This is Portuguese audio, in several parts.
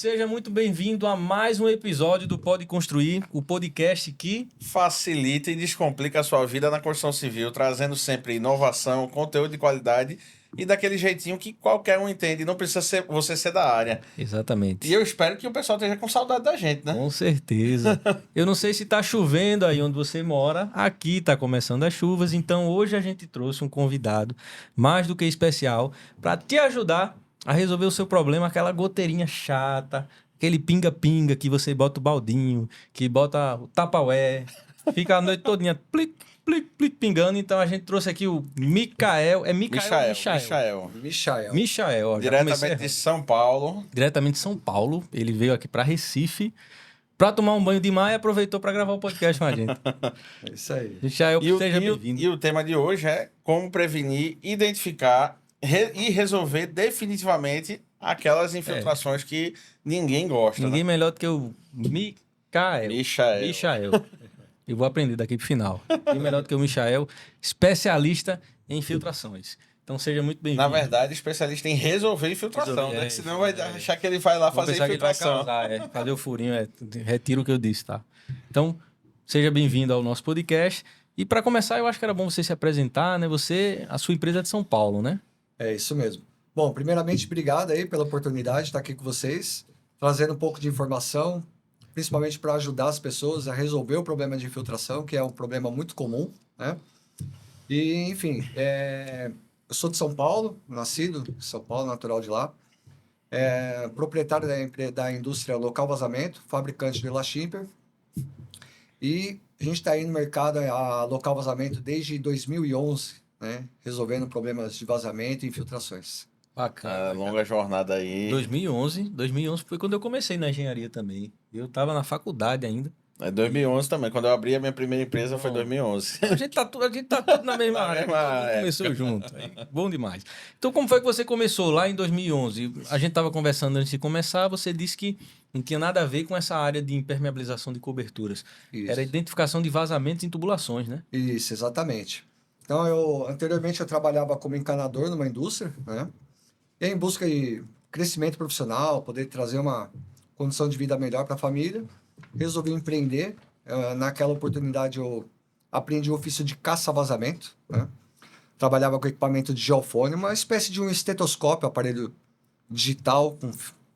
seja muito bem-vindo a mais um episódio do Pode Construir, o podcast que facilita e descomplica a sua vida na construção civil, trazendo sempre inovação, conteúdo de qualidade e daquele jeitinho que qualquer um entende, não precisa você ser da área. Exatamente. E eu espero que o pessoal esteja com saudade da gente, né? Com certeza. Eu não sei se tá chovendo aí onde você mora, aqui tá começando as chuvas, então hoje a gente trouxe um convidado mais do que especial para te ajudar a resolver o seu problema, aquela goteirinha chata, aquele pinga-pinga que você bota o baldinho, que bota o Tupperware, fica a noite todinha plic, plic, pingando. Então a gente trouxe aqui o Michael. É Michael ou Michael? Michael, ó, diretamente de São Paulo. Diretamente de São Paulo. Ele veio aqui para Recife para tomar um banho de mar e aproveitou para gravar o podcast com a gente. É isso aí. Michael, seja bem-vindo. E o tema de hoje é como prevenir, identificar e resolver definitivamente aquelas infiltrações que ninguém gosta. Ninguém né? melhor do que o Michael. Eu vou aprender daqui pro final. Ninguém melhor do que o Michael, especialista em infiltrações. Então seja muito bem-vindo. Na verdade, especialista em resolver infiltração, né? Senão vai achar que ele vai lá fazer infiltração. Fazer o furinho, retiro o que eu disse, tá? Então, seja bem-vindo ao nosso podcast. E para começar, eu acho que era bom você se apresentar, né? A sua empresa é de São Paulo, né? É isso mesmo. Bom, primeiramente, obrigado aí pela oportunidade de estar aqui com vocês, trazendo um pouco de informação, principalmente para ajudar as pessoas a resolver o problema de infiltração, que é um problema muito comum, né? E, enfim, eu sou de São Paulo, nascido em São Paulo, natural de lá, proprietário da indústria Local Vazamento, fabricante de Elashimper, e a gente está aí no mercado a Local Vazamento desde 2011, né? Resolvendo problemas de vazamento e infiltrações. Bacana. Longa jornada aí. 2011 foi quando eu comecei na engenharia também. Eu estava na faculdade ainda. 2011 também. Quando eu abri a minha primeira empresa foi 2011. A gente tá tudo na mesma área. Começou junto. Bom demais. Então, como foi que você começou lá em 2011? A gente estava conversando antes de começar. Você disse que não tinha nada a ver com essa área de impermeabilização de coberturas. Isso. Era identificação de vazamentos em tubulações, né? Isso, exatamente. Então, anteriormente eu trabalhava como encanador numa indústria, né? E em busca de crescimento profissional, poder trazer uma condição de vida melhor para a família, resolvi empreender. Naquela oportunidade eu aprendi o ofício de caça-vazamento, né? Trabalhava com equipamento de geofone, uma espécie de um estetoscópio, aparelho digital com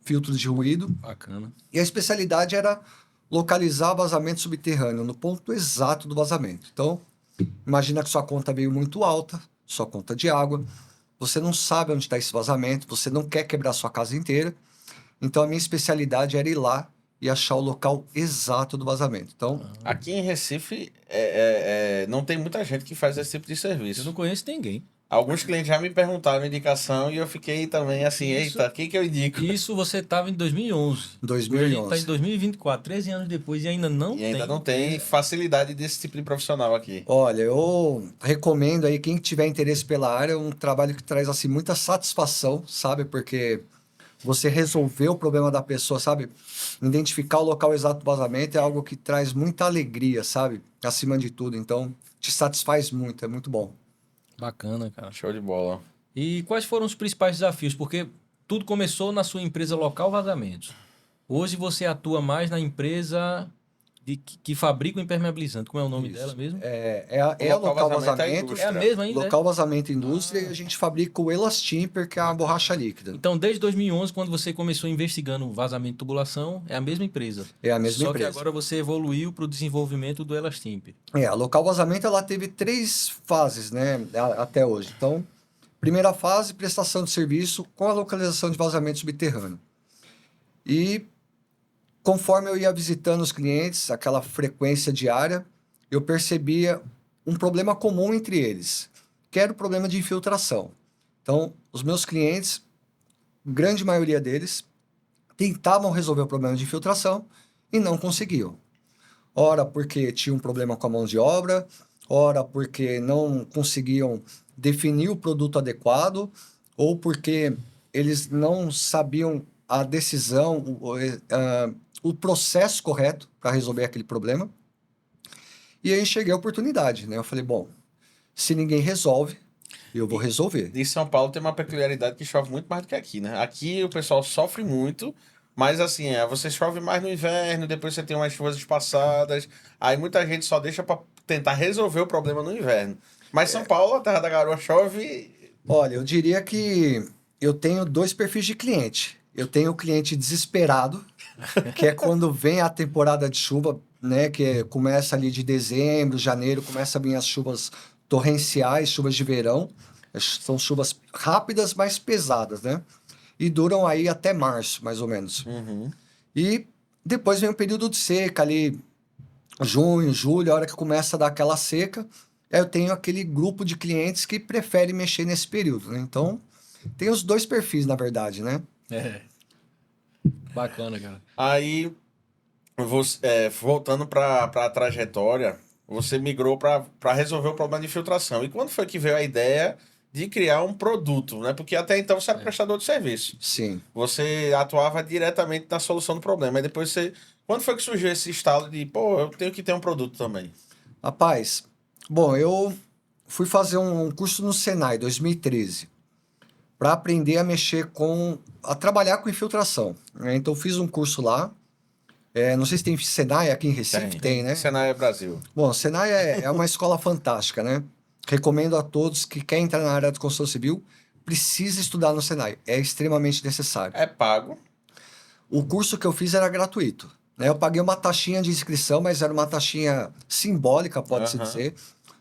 filtros de ruído. Bacana. E a especialidade era localizar vazamento subterrâneo no ponto exato do vazamento. Então, imagina que sua conta veio muito alta, sua conta de água, você não sabe onde está esse vazamento, você não quer quebrar sua casa inteira. Então, a minha especialidade era ir lá e achar o local exato do vazamento. Então, aqui em Recife não tem muita gente que faz esse tipo de serviço. Eu não conheço ninguém. Alguns clientes já me perguntaram indicação e eu fiquei também assim, eita, quem que eu indico? Isso você estava em 2011. 2011. A gente está em 2024, 13 anos depois e ainda não tem facilidade desse tipo de profissional aqui. Olha, eu recomendo aí quem tiver interesse pela área, é um trabalho que traz assim muita satisfação, sabe? Porque você resolver o problema da pessoa, sabe? Identificar o local exato do vazamento é algo que traz muita alegria, sabe? Acima de tudo. Então, te satisfaz muito, é muito bom. Bacana, cara. Show de bola. E quais foram os principais desafios? Porque tudo começou na sua empresa Local Vazamentos. Hoje você atua mais na empresa que fabrica o impermeabilizante. Como é o nome dela mesmo? A Local Vazamento. É a mesma ainda? Local Vazamento Indústria e a gente fabrica o Elashimper, que é a borracha líquida. Então, desde 2011, quando você começou investigando vazamento e tubulação, é a mesma empresa. É a mesma empresa. Só que agora você evoluiu para o desenvolvimento do Elashimper. A Local Vazamento ela teve 3 fases, né, até hoje. Então, primeira fase, prestação de serviço com a localização de vazamento subterrâneo. E conforme eu ia visitando os clientes, aquela frequência diária, eu percebia um problema comum entre eles, que era o problema de infiltração. Então, os meus clientes, grande maioria deles, tentavam resolver o problema de infiltração e não conseguiam. Ora porque tinha um problema com a mão de obra, ora porque não conseguiam definir o produto adequado, ou porque eles não sabiam a decisão, o processo correto para resolver aquele problema. E aí cheguei à oportunidade, né? Eu falei, bom, se ninguém resolve, eu vou resolver. E São Paulo tem uma peculiaridade que chove muito mais do que aqui, né? Aqui o pessoal sofre muito Mas assim, você chove mais no inverno, depois você tem umas chuvas espaçadas. Aí muita gente só deixa para tentar resolver o problema no inverno. Mas São Paulo, a terra da garoa, chove. Olha, eu diria que eu tenho dois perfis de cliente. Eu tenho o cliente desesperado, que é quando vem a temporada de chuva, né? Começa ali de dezembro, janeiro, começa a vir as chuvas torrenciais, chuvas de verão. São chuvas rápidas, mas pesadas, né? E duram aí até março, mais ou menos. Uhum. E depois vem o período de seca ali, junho, julho, a hora que começa a dar aquela seca. Aí eu tenho aquele grupo de clientes que prefere mexer nesse período, né? Então, tem os dois perfis, na verdade, né? É. Bacana, cara. Aí, voltando para a trajetória, você migrou para resolver o problema de infiltração. E quando foi que veio a ideia de criar um produto, né? Porque até então você era prestador de serviço. Sim. Você atuava diretamente na solução do problema. Aí depois você... Quando foi que surgiu esse estalo de, pô, eu tenho que ter um produto também? Rapaz, bom, eu fui fazer um curso no Senai, 2013, para aprender a mexer a trabalhar com infiltração, né? Então, eu fiz um curso lá. Não sei se tem Senai aqui em Recife, tem, né? Senai Brasil. Bom, Senai é uma escola fantástica, né? Recomendo a todos que querem entrar na área de construção civil, precisa estudar no Senai. É extremamente necessário. É pago. O curso que eu fiz era gratuito, né? Eu paguei uma taxinha de inscrição, mas era uma taxinha simbólica, pode-se Aham. dizer.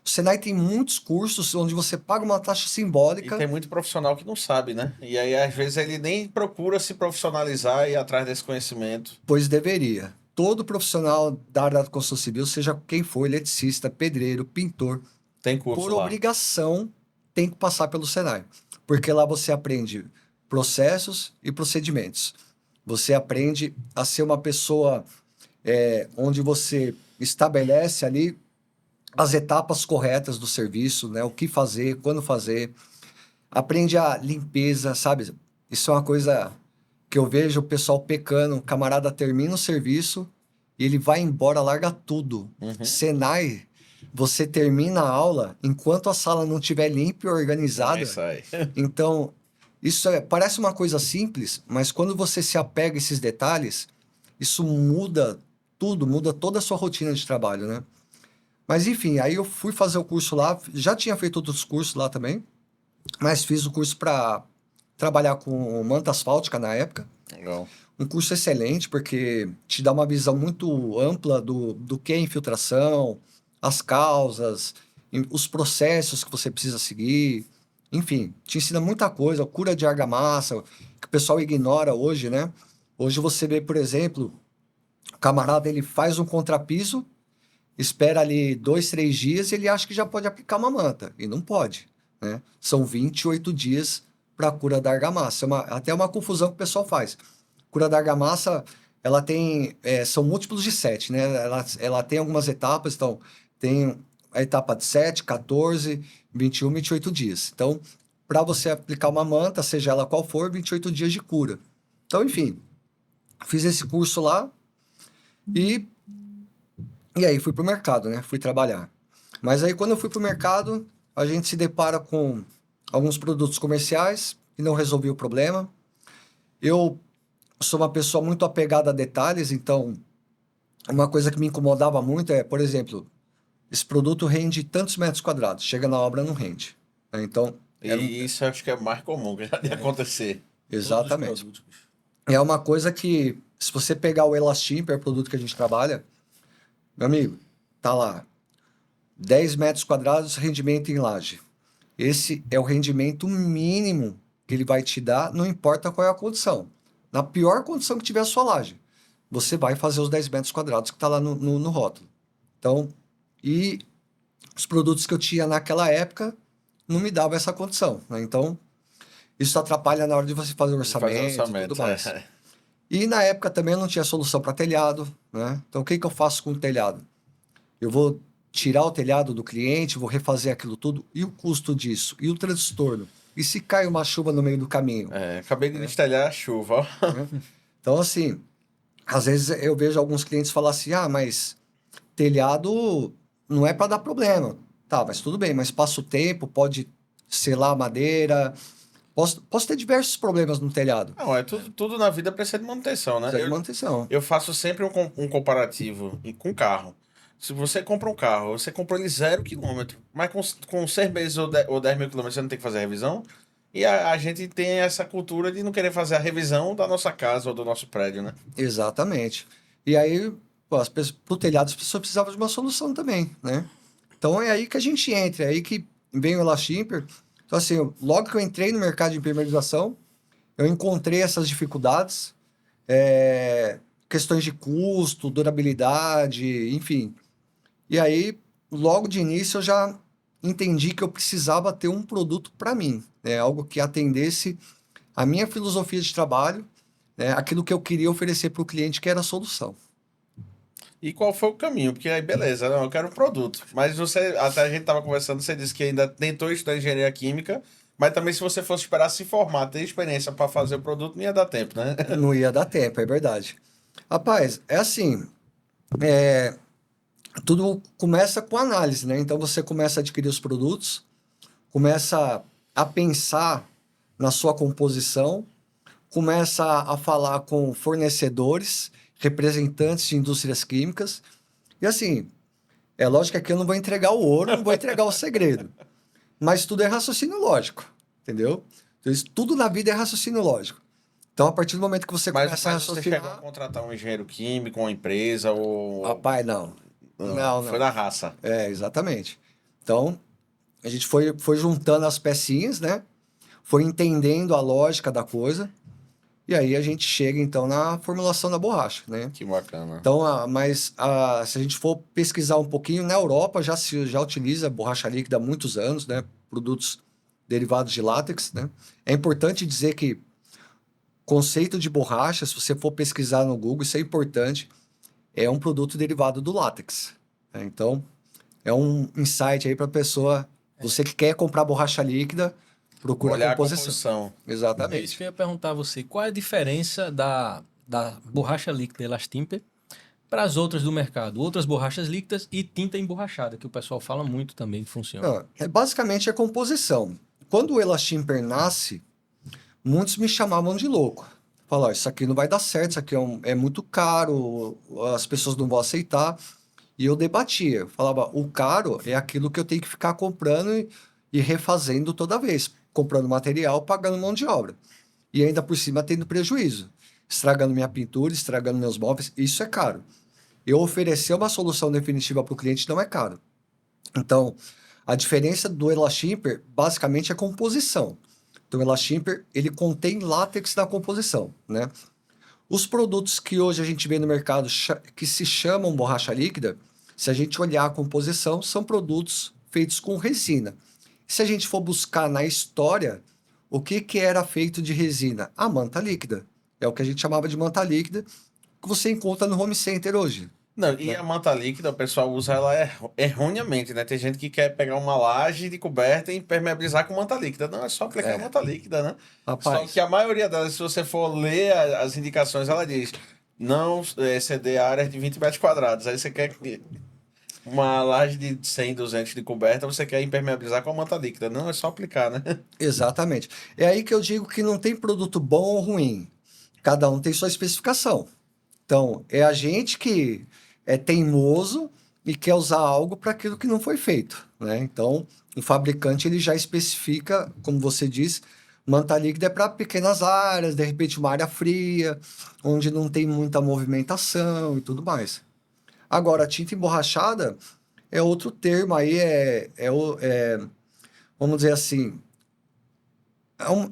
O Senai tem muitos cursos onde você paga uma taxa E simbólica, tem muito profissional que não sabe, né? E aí, às vezes, ele nem procura se profissionalizar e ir atrás desse conhecimento. pois deveria. Todo profissional da área da construção civil, seja quem for, eletricista, pedreiro, pintor, Tem curso por lá. obrigação, tem que passar pelo Senai. Porque lá você aprende processos e procedimentos. Você aprende a ser uma pessoa onde você estabelece ali as etapas corretas do serviço, né? O que fazer, quando fazer. Aprende a limpeza, sabe? Isso é uma coisa que eu vejo o pessoal pecando. O camarada termina o serviço e ele vai embora, larga tudo. Uhum. Senai, você termina a aula enquanto a sala não estiver limpa e organizada. Aí sai. Então, parece uma coisa simples, mas quando você se apega a esses detalhes, isso muda tudo, muda toda a sua rotina de trabalho, né? Mas enfim, aí eu fui fazer o curso lá, já tinha feito outros cursos lá também, mas fiz o curso para trabalhar com manta asfáltica na época. Legal. Um curso excelente, porque te dá uma visão muito ampla do que é infiltração, as causas, os processos que você precisa seguir. Enfim, te ensina muita coisa, cura de argamassa, que o pessoal ignora hoje, né? Hoje você vê, por exemplo, o camarada ele faz um contrapiso, espera ali 2, 3 dias e ele acha que já pode aplicar uma manta. E não pode, né? São 28 dias para a cura da argamassa. Até uma confusão que o pessoal faz. Cura da argamassa, ela tem... são múltiplos de 7, né? Ela tem algumas etapas, então tem a etapa de 7, 14, 21, 28 dias. Então, para você aplicar uma manta, seja ela qual for, 28 dias de cura. Então, enfim, fiz esse curso lá e aí fui pro mercado, né? Fui trabalhar. Mas aí quando eu fui pro mercado, a gente se depara com alguns produtos comerciais e não resolvi o problema. Eu sou uma pessoa muito apegada a detalhes, então uma coisa que me incomodava muito é, por exemplo, esse produto rende tantos metros quadrados, chega na obra não rende, né? Então, E isso eu acho que é mais comum que já de acontecer. exatamente. É uma coisa que, se você pegar o Elastimper, produto que a gente trabalha, meu amigo, tá lá, 10 metros quadrados, rendimento em laje. Esse é o rendimento mínimo que ele vai te dar, não importa qual é a condição. Na pior condição que tiver a sua laje, você vai fazer os 10 metros quadrados que está lá no rótulo. Então, e os produtos que eu tinha naquela época não me davam essa condição, né? Então, isso atrapalha na hora de você fazer o orçamento e tudo mais. E na época também eu não tinha solução para telhado, né? Então, o que eu faço com o telhado? Eu vou tirar o telhado do cliente, vou refazer aquilo tudo, e o custo disso? E o transtorno? E se cai uma chuva no meio do caminho? Acabei de destelhar a chuva, ó. Né? Então, assim, às vezes eu vejo alguns clientes falar assim, mas telhado não é para dar problema. Tá, mas tudo bem, mas passa o tempo, pode selar a madeira, Posso ter diversos problemas no telhado. Não, tudo na vida precisa de manutenção, né? Precisa de manutenção. Eu faço sempre um comparativo com carro. Se você compra um carro, você comprou ele 0 km, mas com 6 meses ou 10 mil quilômetros você não tem que fazer a revisão. E a gente tem essa cultura de não querer fazer a revisão da nossa casa ou do nosso prédio, né? Exatamente. E aí, para o telhado, as pessoas precisavam de uma solução também, né? Então é aí que a gente entra, é aí que vem o Elastimper. Então, assim, logo que eu entrei no mercado de impermeabilização, eu encontrei essas dificuldades, questões de custo, durabilidade, enfim. E aí, logo de início, eu já entendi que eu precisava ter um produto para mim, né? Algo que atendesse a minha filosofia de trabalho, né? Aquilo que eu queria oferecer para o cliente, que era a solução. E qual foi o caminho? Porque aí, beleza, não, eu quero um produto. Mas até a gente tava conversando, você disse que ainda tentou estudar engenharia química, mas também se você fosse esperar se formar, ter experiência para fazer o produto, não ia dar tempo, né? Não ia dar tempo, é verdade. Rapaz, é assim, tudo começa com análise, né? Então você começa a adquirir os produtos, começa a pensar na sua composição, começa a falar com fornecedores, representantes de indústrias químicas. E assim, é lógico que aqui eu não vou entregar o ouro, não vou entregar o segredo. Mas tudo é raciocínio lógico, entendeu? Então, tudo na vida é raciocínio lógico. Então, a partir do momento que você Mas começa a você chegou a raciocinar... contratar um engenheiro químico, uma empresa, ou... Rapaz, não. Não, Foi não. na raça. Exatamente. Então, a gente foi juntando as pecinhas, né? Foi entendendo a lógica da coisa. E aí a gente chega, então, na formulação da borracha, né? Que bacana. Então, se a gente for pesquisar um pouquinho, na Europa já utiliza borracha líquida há muitos anos, né? Produtos derivados de látex, né? É importante dizer que conceito de borracha, se você for pesquisar no Google, isso é importante, é um produto derivado do látex, né? Então, é um insight aí para a pessoa, você que quer comprar borracha líquida, procura Olhar a a composição. composição. É isso Exatamente. que eu ia perguntar a você. Qual é a diferença da borracha líquida Elastimper para as outras do mercado? Outras borrachas líquidas e tinta emborrachada, que o pessoal fala muito também que funciona. Não, basicamente a composição. Quando o Elastimper nasce, muitos me chamavam de louco. Falaram, isso aqui não vai dar certo, isso aqui é muito caro, as pessoas não vão aceitar. E eu debatia, eu falava, o caro é aquilo que eu tenho que ficar comprando e refazendo toda vez, comprando material, pagando mão de obra. E ainda por cima tendo prejuízo, estragando minha pintura, estragando meus móveis, isso é caro. Eu oferecer uma solução definitiva para o cliente não é caro. Então, a diferença do Elastimper, basicamente, é a composição. Então, o Elastimper, ele contém látex na composição, né? Os produtos que hoje a gente vê no mercado que se chamam borracha líquida, se a gente olhar a composição, são produtos feitos com resina. Se a gente for buscar na história, o que era feito de resina? A manta líquida. É o que a gente chamava de manta líquida, que você encontra no home center hoje. Não, e Né? a manta líquida, o pessoal usa ela erroneamente, né? Tem gente que quer pegar uma laje de coberta e impermeabilizar com manta líquida. Não, é só aplicar manta líquida, né? Só Rapaz, que a maioria delas, se você for ler as indicações, ela diz não exceder áreas de 20 metros quadrados. Aí você quer uma laje de 100, 200 de coberta, você quer impermeabilizar com a manta líquida. Não, é só aplicar, né? exatamente. É aí que eu digo que não tem produto bom ou ruim. Cada um tem sua especificação. Então, é a gente que é teimoso e quer usar algo para aquilo que não foi feito, né? Então, o fabricante ele já especifica, como você disse, manta líquida é para pequenas áreas, de repente uma área fria, onde não tem muita movimentação e tudo mais. Agora, a tinta emborrachada é outro termo aí, vamos dizer assim,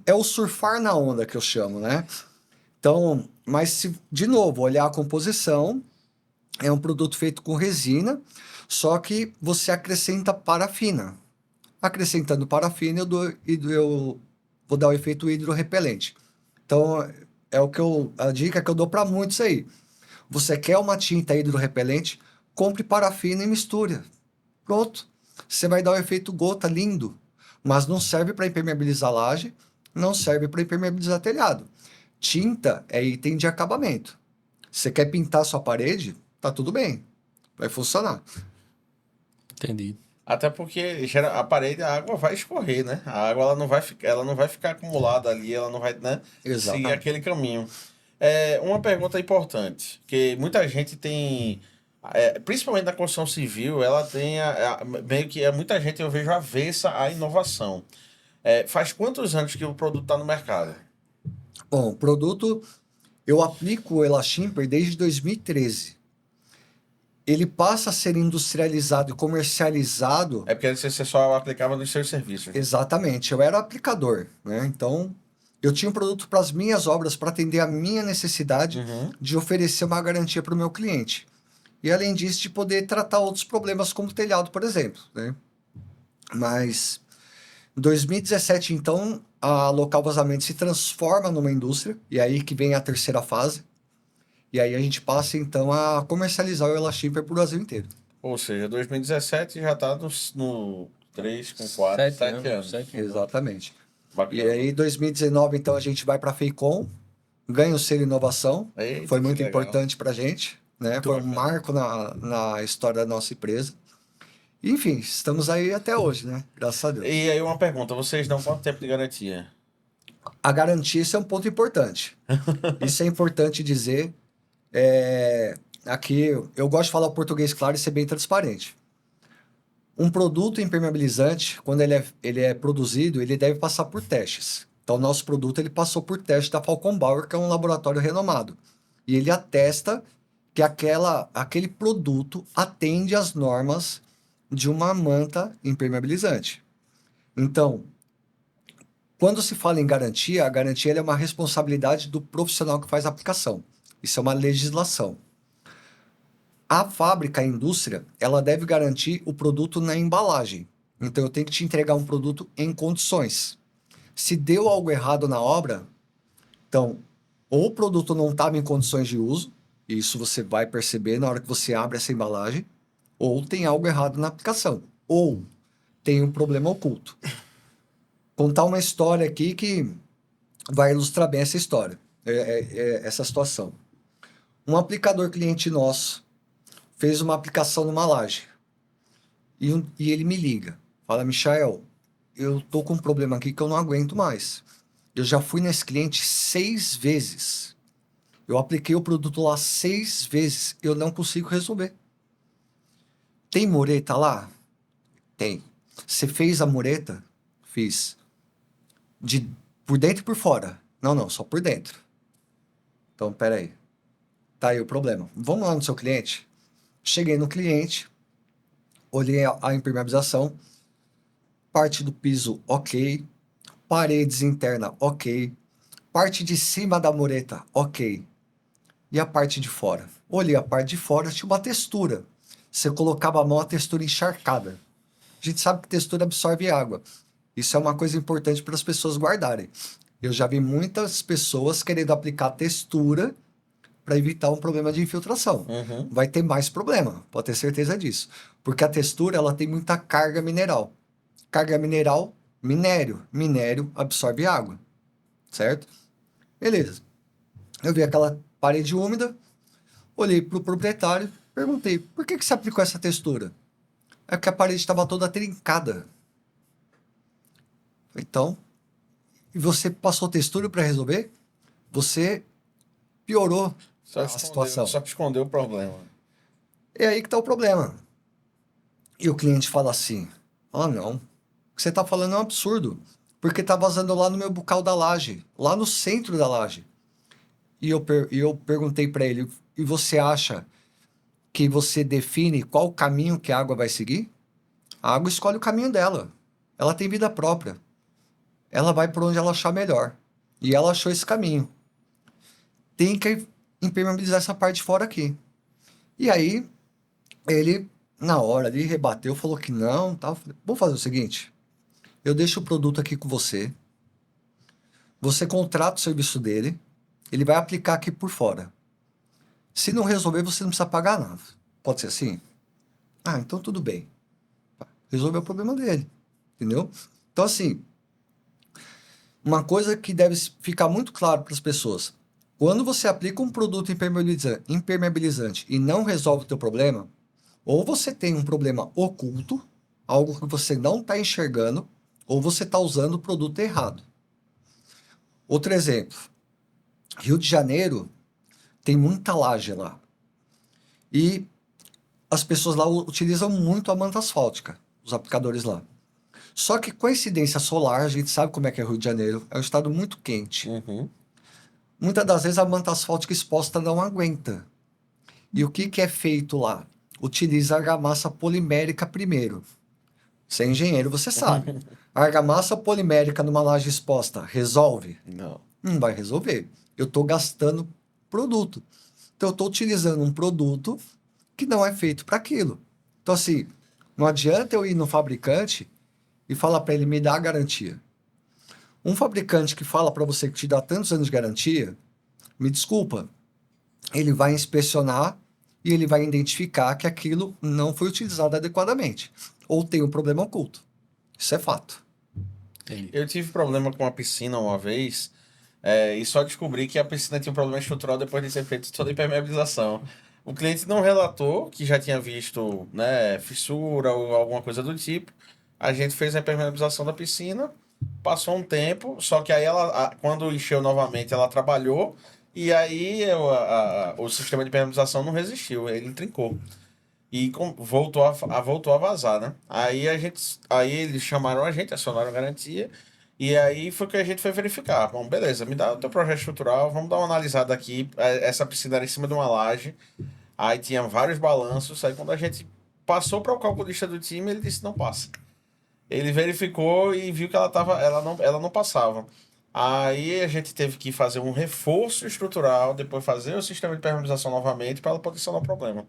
é o surfar na onda que eu chamo, né? Então, mas se, de novo, olhar a composição, é um produto feito com resina, só que você acrescenta parafina. Acrescentando parafina, eu vou dar o efeito hidrorrepelente. Então, a dica que eu dou para muitos aí. Você quer uma tinta hidrorrepelente? Compre parafina e misture. Pronto. Você vai dar o efeito gota lindo, mas não serve para impermeabilizar laje, não serve para impermeabilizar telhado. Tinta é item de acabamento. Você quer pintar sua parede? Tá tudo bem. Vai funcionar. Entendi. Até porque a parede, a água vai escorrer, né? A água ela não vai ficar acumulada ali, ela não vai, né, seguir Exatamente. aquele caminho. Uma pergunta importante, que muita gente tem, principalmente na construção civil, ela tem meio que muita gente eu vejo avessa à inovação. Faz quantos anos que o produto está no mercado? Bom, o produto, eu aplico o Elashimper desde 2013. Ele passa a ser industrializado e comercializado. É porque você só aplicava nos seus serviços, né? Exatamente, eu era aplicador, né? Então, eu tinha um produto para as minhas obras, para atender a minha necessidade Uhum. de oferecer uma garantia para o meu cliente. E, além disso, de poder tratar outros problemas, como telhado, por exemplo, né? Mas, em 2017, então, a Local Vazamento se transforma numa indústria, e aí que vem a terceira fase. E aí a gente passa, então, a comercializar o Elashimper para o Brasil inteiro. Ou seja, 2017 já está no 3 com 4, 7 anos. 7 anos. Exatamente. E Bacana. aí, 2019, então, a gente vai para a FEICOM, ganha o selo Inovação, Eita, foi que muito legal. importante para a gente, né? Muito Foi um bacana. marco na história da nossa empresa. E, enfim, estamos aí até hoje, né? Graças a Deus. E aí uma pergunta, vocês dão quanto tempo de garantia? A garantia, isso é um ponto importante. Isso é importante dizer. Aqui, eu gosto de falar o português claro e ser bem transparente. Um produto impermeabilizante, quando ele é produzido, ele deve passar por testes. Então, nosso produto ele passou por teste da Falcon Bauer, que é um laboratório renomado. E ele atesta que aquele produto atende às normas de uma manta impermeabilizante. Então, quando se fala em garantia, a garantia ela é uma responsabilidade do profissional que faz a aplicação. Isso é uma legislação. A fábrica, a indústria, ela deve garantir o produto na embalagem. Então, eu tenho que te entregar um produto em condições. Se deu algo errado na obra, então, ou o produto não estava em condições de uso, e isso você vai perceber na hora que você abre essa embalagem, ou tem algo errado na aplicação, ou tem um problema oculto. Contar uma história aqui que vai ilustrar bem essa história, essa situação. Um aplicador cliente nosso fez uma aplicação numa laje. E ele me liga. Fala, Michael, eu tô com um problema aqui que eu não aguento mais. Eu já fui nesse cliente 6 vezes. Eu apliquei o produto lá 6 vezes. Eu não consigo resolver. Tem mureta lá? Tem. Você fez a mureta? Fiz. Por dentro e por fora? Não, só por dentro. Então, peraí. Tá aí o problema. Vamos lá no seu cliente? Cheguei no cliente, olhei a impermeabilização, parte do piso ok, paredes interna ok, parte de cima da mureta ok, e a parte de fora? Olhei a parte de fora, tinha uma textura. Você colocava a mão, a textura encharcada. A gente sabe que textura absorve água. Isso é uma coisa importante para as pessoas guardarem. Eu já vi muitas pessoas querendo aplicar textura para evitar um problema de infiltração. Uhum. Vai ter mais problema, pode ter certeza disso. Porque a textura ela tem muita carga mineral. Carga mineral, minério. Minério absorve água. Certo? Beleza. Eu vi aquela parede úmida, olhei para o proprietário, perguntei, por que você aplicou essa textura? É porque a parede estava toda trincada. Então, e você passou textura para resolver? Você piorou a situação. Só escondeu o problema. É aí que está o problema. E o cliente fala assim, não, o que você está falando é um absurdo, porque está vazando lá no meu bocal da laje, lá no centro da laje. E eu perguntei para ele, e você acha que você define qual caminho que a água vai seguir? A água escolhe o caminho dela. Ela tem vida própria. Ela vai por onde ela achar melhor. E ela achou esse caminho. Tem que impermeabilizar essa parte de fora aqui. E aí, ele, na hora ali, rebateu, falou que não, tal. Vamos fazer o seguinte, eu deixo o produto aqui com você, você contrata o serviço dele, ele vai aplicar aqui por fora. Se não resolver, você não precisa pagar nada. Pode ser assim? Então tudo bem. Resolveu o problema dele. Entendeu? Então, assim, uma coisa que deve ficar muito claro para as pessoas. Quando você aplica um produto impermeabilizante e não resolve o teu problema, ou você tem um problema oculto, algo que você não está enxergando ou você está usando o produto errado. Outro exemplo, Rio de Janeiro tem muita laje lá. E as pessoas lá utilizam muito a manta asfáltica, os aplicadores lá. Só que coincidência solar, a gente sabe como é que é o Rio de Janeiro, é um estado muito quente. Uhum. Muitas das vezes a manta asfáltica exposta não aguenta. E o que é feito lá? Utiliza argamassa polimérica primeiro. Você é engenheiro, você sabe. A argamassa polimérica numa laje exposta resolve? Não. Não vai resolver. Eu estou gastando produto. Então, eu estou utilizando um produto que não é feito para aquilo. Então, assim, não adianta eu ir no fabricante e falar para ele, me dá a garantia. Um fabricante que fala para você que te dá tantos anos de garantia, me desculpa, ele vai inspecionar e ele vai identificar que aquilo não foi utilizado adequadamente. Ou tem um problema oculto. Isso é fato. Eu tive problema com a piscina uma vez, e só descobri que a piscina tinha um problema estrutural depois de ser feito toda a impermeabilização. O cliente não relatou que já tinha visto, né, fissura ou alguma coisa do tipo. A gente fez a impermeabilização da piscina, passou um tempo, só que aí ela, quando encheu novamente, ela trabalhou e aí o sistema de impermeabilização não resistiu, ele trincou. E voltou a vazar, né? Aí eles chamaram a gente, acionaram a garantia, e aí foi que a gente foi verificar. Bom, beleza, me dá o teu projeto estrutural, vamos dar uma analisada aqui. Essa piscina era em cima de uma laje, aí tinha vários balanços, aí quando a gente passou para o calculista do time, ele disse, não passa. Ele verificou e viu que ela não passava. Aí a gente teve que fazer um reforço estrutural, depois fazer o sistema de permeabilização novamente para ela poder sanar o problema.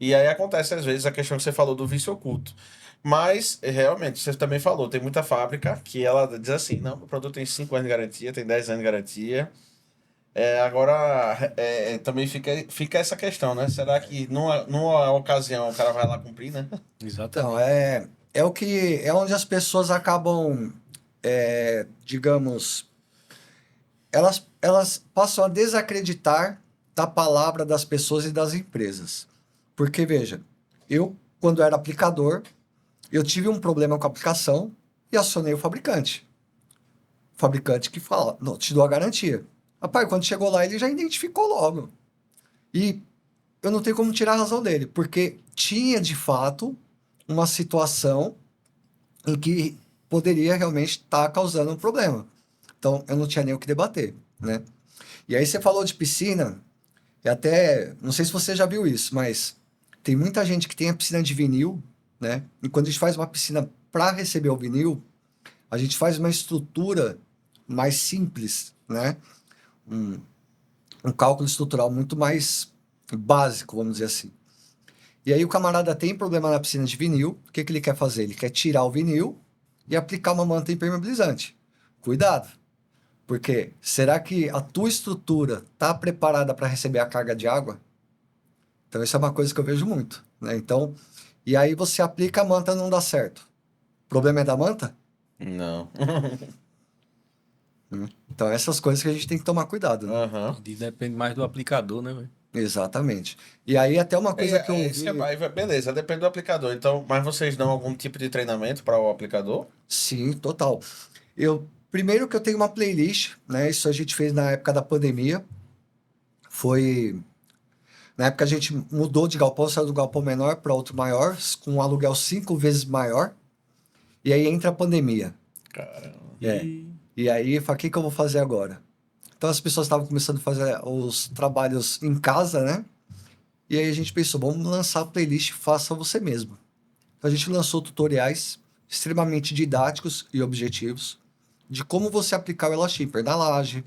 E aí acontece, às vezes, a questão que você falou do vício oculto. Mas, realmente, você também falou, tem muita fábrica que ela diz assim, não, o produto tem 5 anos de garantia, tem 10 anos de garantia. Agora, também fica essa questão, né? Será que numa ocasião o cara vai lá cumprir, né? Exatamente. Então, é onde as pessoas acabam, digamos, elas passam a desacreditar da palavra das pessoas e das empresas. Porque, veja, eu, quando era aplicador, eu tive um problema com a aplicação e acionei o fabricante. O fabricante que fala, não, te dou a garantia. Rapaz, quando chegou lá, ele já identificou logo. E eu não tenho como tirar a razão dele, porque tinha, de fato, uma situação em que poderia realmente estar causando um problema. Então, eu não tinha nem o que debater, né? E aí você falou de piscina, e até, não sei se você já viu isso, mas tem muita gente que tem a piscina de vinil, né? E quando a gente faz uma piscina para receber o vinil, a gente faz uma estrutura mais simples, né? Um cálculo estrutural muito mais básico, vamos dizer assim. E aí o camarada tem problema na piscina de vinil, o que ele quer fazer? Ele quer tirar o vinil e aplicar uma manta impermeabilizante. Cuidado, porque será que a tua estrutura está preparada para receber a carga de água? Então isso é uma coisa que eu vejo muito, né? Então, e aí você aplica a manta e não dá certo. O problema é da manta? Não. Então essas coisas que a gente tem que tomar cuidado, né? Aham. Depende mais do aplicador, né, velho? Exatamente. E aí até uma coisa que eu Isso ouvi... beleza, depende do aplicador. Então, mas vocês dão algum tipo de treinamento para o aplicador? Sim, total. Primeiro que eu tenho uma playlist, né? Isso a gente fez na época da pandemia. Foi... Na época a gente mudou de galpão, saiu do galpão menor para outro maior, com um aluguel 5 vezes maior. E aí entra a pandemia. Caramba. E aí eu falei, o que eu vou fazer agora? Então as pessoas estavam começando a fazer os trabalhos em casa, né? E aí a gente pensou, vamos lançar a playlist Faça Você Mesmo. Então a gente lançou tutoriais extremamente didáticos e objetivos de como você aplicar o Elashipper na laje,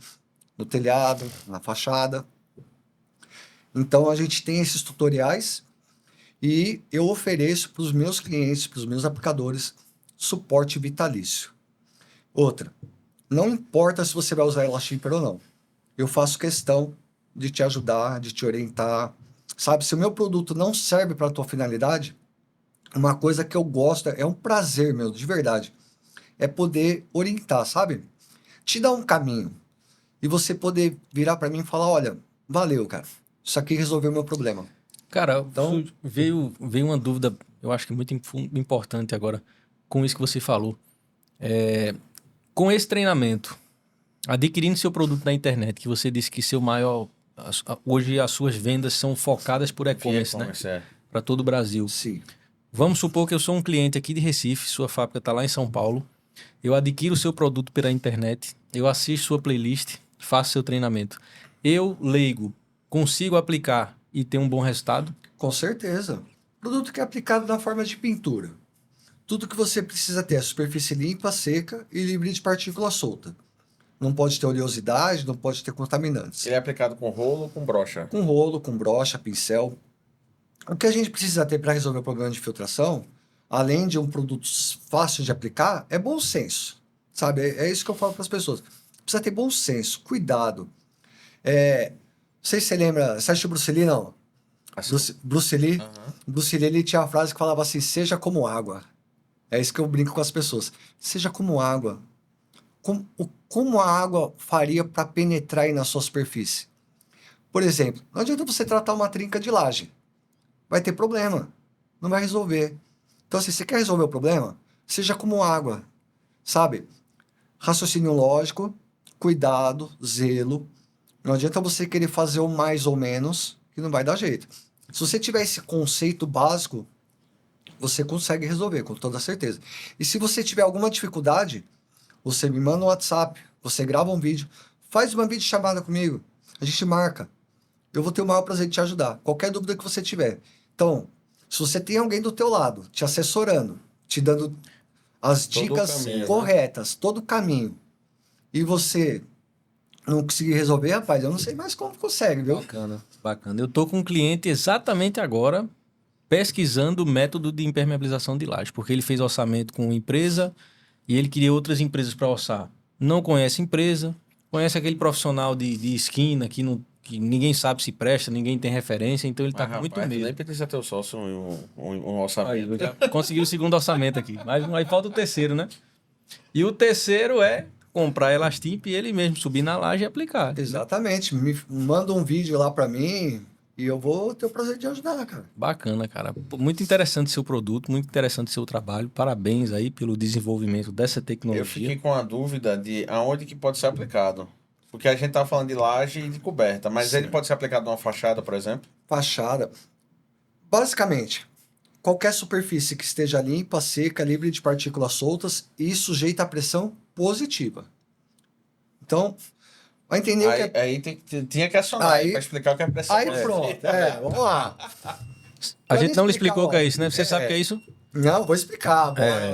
no telhado, na fachada. Então a gente tem esses tutoriais e eu ofereço para os meus clientes, para os meus aplicadores, suporte vitalício. Outra, não importa se você vai usar Elashipper ou não. Eu faço questão de te ajudar, de te orientar. Sabe, se o meu produto não serve para a tua finalidade, uma coisa que eu gosto, é um prazer meu, de verdade, é poder orientar, sabe? Te dar um caminho. E você poder virar para mim e falar, olha, valeu, cara. Isso aqui resolveu o meu problema. Cara, Então- veio uma dúvida eu acho que muito importante agora, com isso que você falou. Com esse treinamento, adquirindo seu produto na internet, que você disse que seu maior... Hoje as suas vendas são focadas por e-commerce, né? Para todo o Brasil. Sim. Vamos supor que eu sou um cliente aqui de Recife, sua fábrica está lá em São Paulo. Eu adquiro o seu produto pela internet, eu assisto sua playlist, faço seu treinamento. Eu, leigo, consigo aplicar e ter um bom resultado? Com certeza. Produto que é aplicado na forma de pintura. Tudo que você precisa ter é superfície limpa, seca e livre de partícula solta. Não pode ter oleosidade, não pode ter contaminantes. Ele é aplicado com rolo ou com brocha? Com rolo, com brocha, pincel. O que a gente precisa ter para resolver o problema de filtração, além de um produto fácil de aplicar, é bom senso. Sabe? É isso que eu falo para as pessoas. Precisa ter bom senso, cuidado. Não sei se você lembra, você assistiu Bruce Lee, não? Bruce Lee? Uhum. Bruce Lee, ele tinha uma frase que falava assim, seja como água. É isso que eu brinco com as pessoas. Seja como água. Como a água faria para penetrar aí na sua superfície? Por exemplo, não adianta você tratar uma trinca de laje. Vai ter problema. Não vai resolver. Então, se você quer resolver o problema, seja como água. Sabe? Raciocínio lógico, cuidado, zelo. Não adianta você querer fazer o mais ou menos, que não vai dar jeito. Se você tiver esse conceito básico, você consegue resolver, com toda certeza. E se você tiver alguma dificuldade, você me manda um WhatsApp, você grava um vídeo, faz uma videochamada comigo, a gente marca. Eu vou ter o maior prazer de te ajudar, qualquer dúvida que você tiver. Então, se você tem alguém do teu lado, te assessorando, te dando as dicas corretas, todo o caminho, e você não conseguir resolver, rapaz, eu não sei mais como consegue, viu? Bacana, bacana. Eu tô com um cliente exatamente agora pesquisando o método de impermeabilização de laje, porque ele fez orçamento com uma empresa e ele queria outras empresas para orçar. Não conhece empresa, conhece aquele profissional de esquina que ninguém sabe se presta, ninguém tem referência, então ele tá com muito medo. Nem precisa ter o sócio um orçamento. Aí, já consegui o segundo orçamento aqui, mas aí falta o terceiro, né? E o terceiro é comprar Elastip e ele mesmo subir na laje e aplicar. Exatamente. Me manda um vídeo lá para mim e eu vou ter o prazer de ajudar, cara. Bacana, cara. Muito interessante seu produto, muito interessante seu trabalho. Parabéns aí pelo desenvolvimento dessa tecnologia. Eu fiquei com a dúvida de aonde que pode ser aplicado. Porque a gente tá falando de laje e de coberta, mas Sim. ele pode ser aplicado numa fachada, por exemplo? Fachada. Basicamente, qualquer superfície que esteja limpa, seca, livre de partículas soltas e sujeita à pressão positiva. Então, vai entender o que é... Aí tinha que acionar Aí- para explicar o que é pressão. Aí pronto, vamos lá. A gente não lhe explicar, explicou o que é ó. isso, né? Você sabe o que é isso? Não, vou explicar.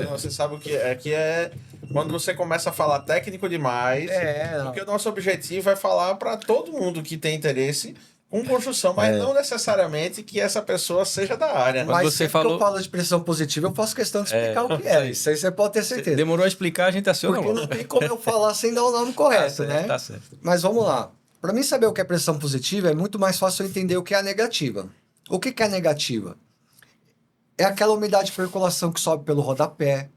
Você sabe o que é? Que é quando você começa a falar técnico demais, Não. porque o nosso objetivo é falar para todo mundo que tem interesse com construção, mas não necessariamente que essa pessoa seja da área. Mas Mas você sempre falou- que eu falo de pressão positiva, eu faço questão de explicar o que é. Isso aí você pode ter certeza. Demorou a explicar, a gente aciona Porque logo. não tem como eu falar sem dar o nome correto, né? Tá certo. Mas vamos lá. Para mim saber o que é pressão positiva, é muito mais fácil eu entender o que é a negativa. O que é a negativa? É aquela umidade de percolação que sobe pelo rodapé.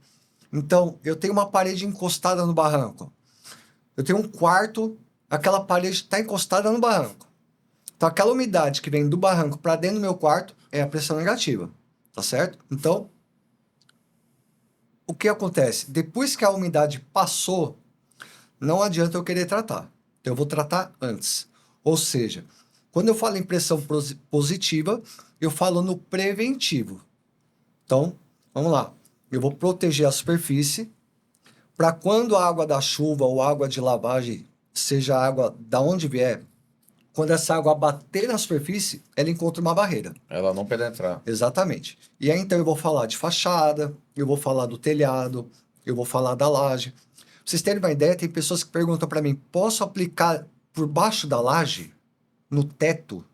Então, eu tenho uma parede encostada no barranco. Eu tenho um quarto, aquela parede está encostada no barranco. Então, aquela umidade que vem do barranco para dentro do meu quarto é a pressão negativa. Tá certo? Então, o que acontece? Depois que a umidade passou, não adianta eu querer tratar. Então, eu vou tratar antes. Ou seja, quando eu falo em pressão positiva, eu falo no preventivo. Então, vamos lá. Eu vou proteger a superfície para quando a água da chuva ou água de lavagem, seja a água da onde vier, quando essa água bater na superfície, ela encontra uma barreira. Ela não penetrar. Exatamente. E aí, então, eu vou falar de fachada, eu vou falar do telhado, eu vou falar da laje. Pra vocês terem uma ideia, tem pessoas que perguntam para mim, posso aplicar por baixo da laje? No teto?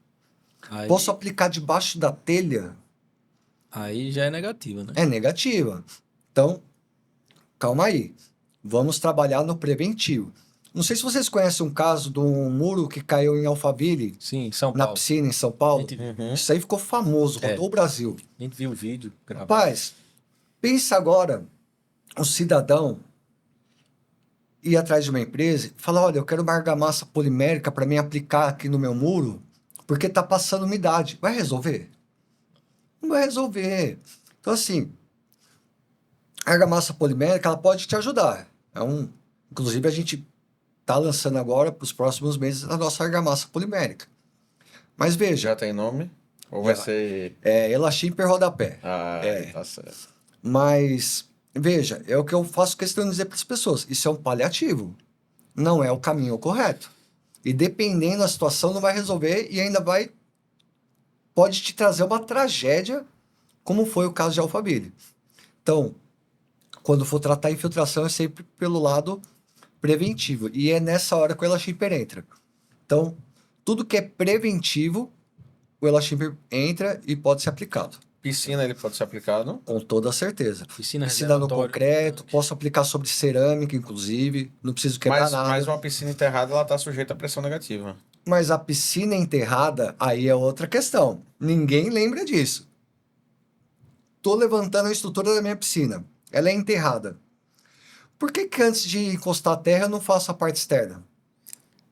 Aí, Posso aplicar debaixo da telha? aí já é negativa, né? É negativa. Então, calma aí. Vamos trabalhar no preventivo. Não sei se vocês conhecem um caso de um muro que caiu em Alphaville, Sim, São na Paulo. piscina, em São Paulo. Isso aí ficou famoso, rodou o Brasil. A gente viu o vídeo gravado. Rapaz, pensa agora um cidadão ir atrás de uma empresa e falar, olha, eu quero uma argamassa polimérica para mim aplicar aqui no meu muro, porque está passando umidade. Vai resolver? Não vai resolver. Então, assim, a argamassa polimérica, ela pode te ajudar. Inclusive, a gente está lançando agora, para os próximos meses, a nossa argamassa polimérica. Mas veja, Já tem nome? Ou vai Já. ser... Elashimper rodapé. Ah, É. tá certo. Mas, veja, é o que eu faço questão de dizer para as pessoas. Isso é um paliativo. Não é o caminho correto. E dependendo da situação, não vai resolver e ainda pode te trazer uma tragédia, como foi o caso de Alphaville. Então, quando for tratar a infiltração, é sempre pelo lado preventivo. E é nessa hora que o Elashimper entra. Então, tudo que é preventivo, o Elashimper entra e pode ser aplicado. Piscina, ele pode ser aplicado? Com toda certeza. Piscina No reservatório. concreto, posso aplicar sobre cerâmica, inclusive. Não preciso quebrar nada. Mas uma piscina enterrada, ela tá sujeita à pressão negativa. Mas a piscina enterrada, aí é outra questão. Ninguém lembra disso. Tô levantando a estrutura da minha piscina. Ela é enterrada. Por que antes de encostar a terra eu não faço a parte externa?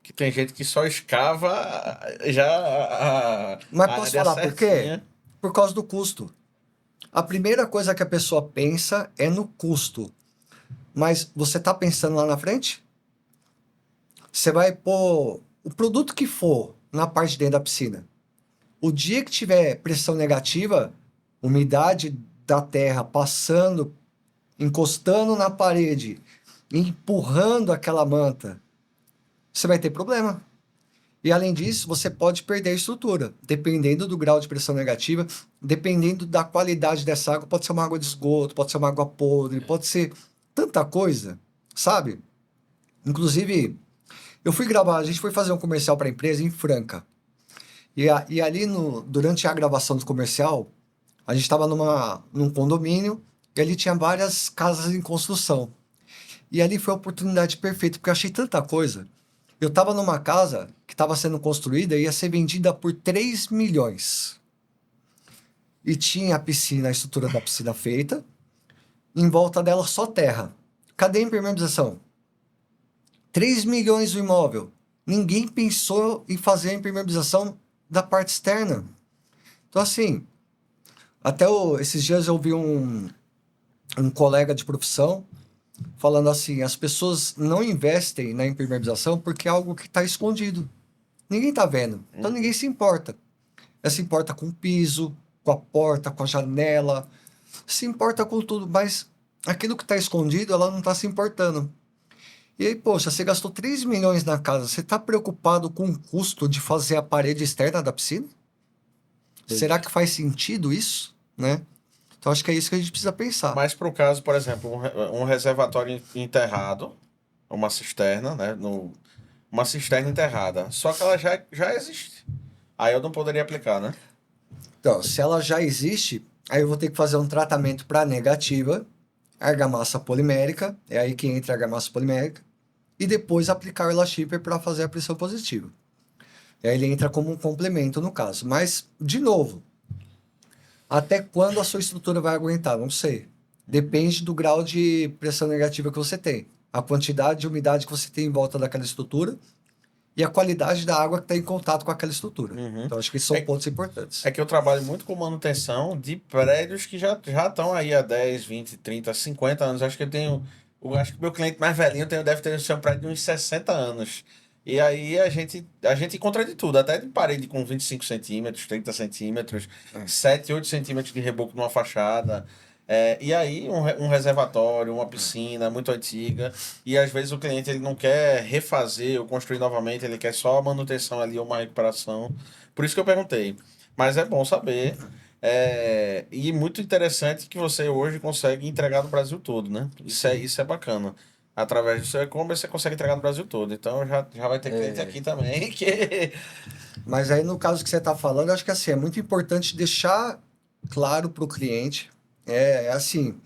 Que tem gente que só escava já Mas a posso área falar por quê? certinha. Por causa do custo. A primeira coisa que a pessoa pensa é no custo. Mas você está pensando lá na frente? Você vai pôr o produto que for na parte de dentro da piscina. O dia que tiver pressão negativa, umidade da terra passando, encostando na parede, empurrando aquela manta, você vai ter problema. E além disso, você pode perder a estrutura, dependendo do grau de pressão negativa, dependendo da qualidade dessa água. Pode ser uma água de esgoto, pode ser uma água podre, pode ser tanta coisa, sabe? Inclusive, a gente foi fazer um comercial para a empresa em Franca. E ali, durante a gravação do comercial, a gente estava num condomínio e ali tinha várias casas em construção. E ali foi a oportunidade perfeita, porque eu achei tanta coisa. Eu estava numa casa que estava sendo construída e ia ser vendida por 3 milhões. E tinha a estrutura da piscina feita, em volta dela só terra. Cadê a impermeabilização? 3 milhões o imóvel. Ninguém pensou em fazer a impermeabilização da parte externa. Então, assim, esses dias eu ouvi um colega de profissão falando assim, as pessoas não investem na impermeabilização porque é algo que está escondido. Ninguém está vendo. Então, ninguém se importa. Se importa com o piso, com a porta, com a janela, se importa com tudo, mas aquilo que está escondido, ela não está se importando. E aí, poxa, você gastou 3 milhões na casa, você está preocupado com o custo de fazer a parede externa da piscina? Será que faz sentido isso, né? Então, acho que é isso que a gente precisa pensar. Mas para o caso, por exemplo, um reservatório enterrado, uma cisterna, né? Uma cisterna enterrada, só que ela já existe. Aí eu não poderia aplicar, né? Então, se ela já existe, aí eu vou ter que fazer um tratamento para negativa, argamassa polimérica, é aí que entra a argamassa polimérica, e depois aplicar o Elashipper para fazer a pressão positiva. E aí ele entra como um complemento no caso. Mas, de novo, até quando a sua estrutura vai aguentar? Não sei. Depende do grau de pressão negativa que você tem, a quantidade de umidade que você tem em volta daquela estrutura e a qualidade da água que está em contato com aquela estrutura. Então, acho que esses são pontos importantes. É que eu trabalho muito com manutenção de prédios que já estão aí há 10, 20, 30, 50 anos. Acho que acho que o meu cliente mais velhinho deve ter um prédio de uns 60 anos. E aí a gente encontra de tudo, até de parede com 25 centímetros, 30 centímetros, 7, 8 centímetros de reboco numa fachada. E aí um reservatório, uma piscina muito antiga, e às vezes o cliente ele não quer refazer ou construir novamente, ele quer só a manutenção ali ou uma recuperação. Por isso que eu perguntei. Mas é bom saber. E muito interessante que você hoje consegue entregar no Brasil todo, né? Isso é bacana. Através do seu e-commerce você consegue entregar no Brasil todo. Então já vai ter cliente aqui também que... Mas aí no caso que você está falando, eu acho que assim, é muito importante deixar claro para o cliente. Assim,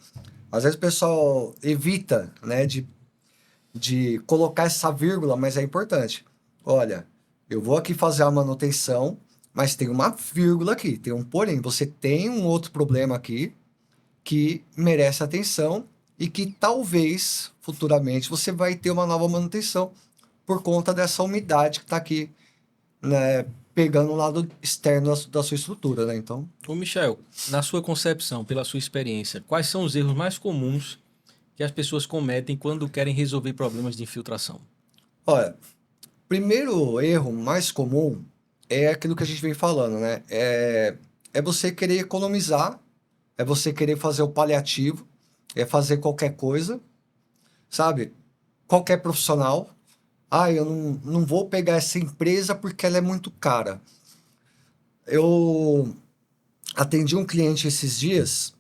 às vezes o pessoal evita, né, de colocar essa vírgula, mas é importante. Olha, eu vou aqui fazer a manutenção, mas tem uma vírgula aqui, tem um porém. Você tem um outro problema aqui que merece atenção e que talvez, futuramente, você vai ter uma nova manutenção por conta dessa umidade que está aqui, né, pegando o lado externo da sua estrutura, né? Então, Ô, Michel, na sua concepção, pela sua experiência, quais são os erros mais comuns que as pessoas cometem quando querem resolver problemas de infiltração? olha, primeiro erro mais comum é aquilo que a gente vem falando, né? É você querer economizar, é você querer fazer o paliativo, é fazer qualquer coisa, sabe? Qualquer profissional. Ah, eu não vou pegar essa empresa porque ela é muito cara. Eu atendi um cliente esses dias,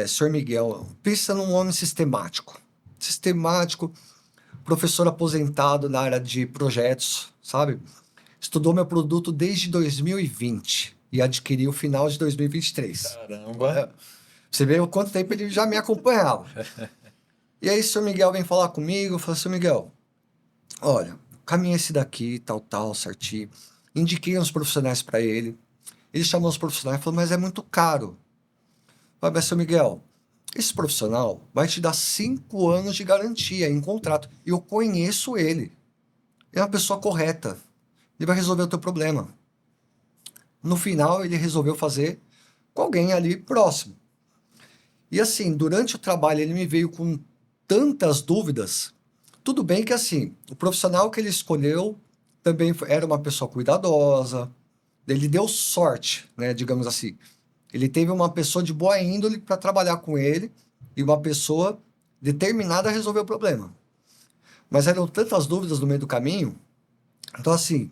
Sr. Miguel, pensa num homem sistemático. Sistemático, professor aposentado na área de projetos, sabe? Estudou meu produto desde 2020 e adquiriu no final de 2023. Caramba. Você vê o quanto tempo ele já me acompanhava. E aí o Sr. Miguel vem falar comigo, fala, Sr. Miguel, olha, caminho esse daqui, tal, certinho. Indiquei uns profissionais para ele. Ele chamou os profissionais e falou, mas é muito caro. Falei, mas, Sr. Miguel, esse profissional vai te dar 5 anos de garantia em contrato. E eu conheço ele. É uma pessoa correta. Ele vai resolver o teu problema. No final, ele resolveu fazer com alguém ali próximo. E assim, durante o trabalho, ele me veio com tantas dúvidas. Tudo bem que assim, o profissional que ele escolheu também era uma pessoa cuidadosa. Ele deu sorte, né, digamos assim. Ele teve uma pessoa de boa índole para trabalhar com ele e uma pessoa determinada a resolver o problema. Mas eram tantas dúvidas no meio do caminho. Então, assim,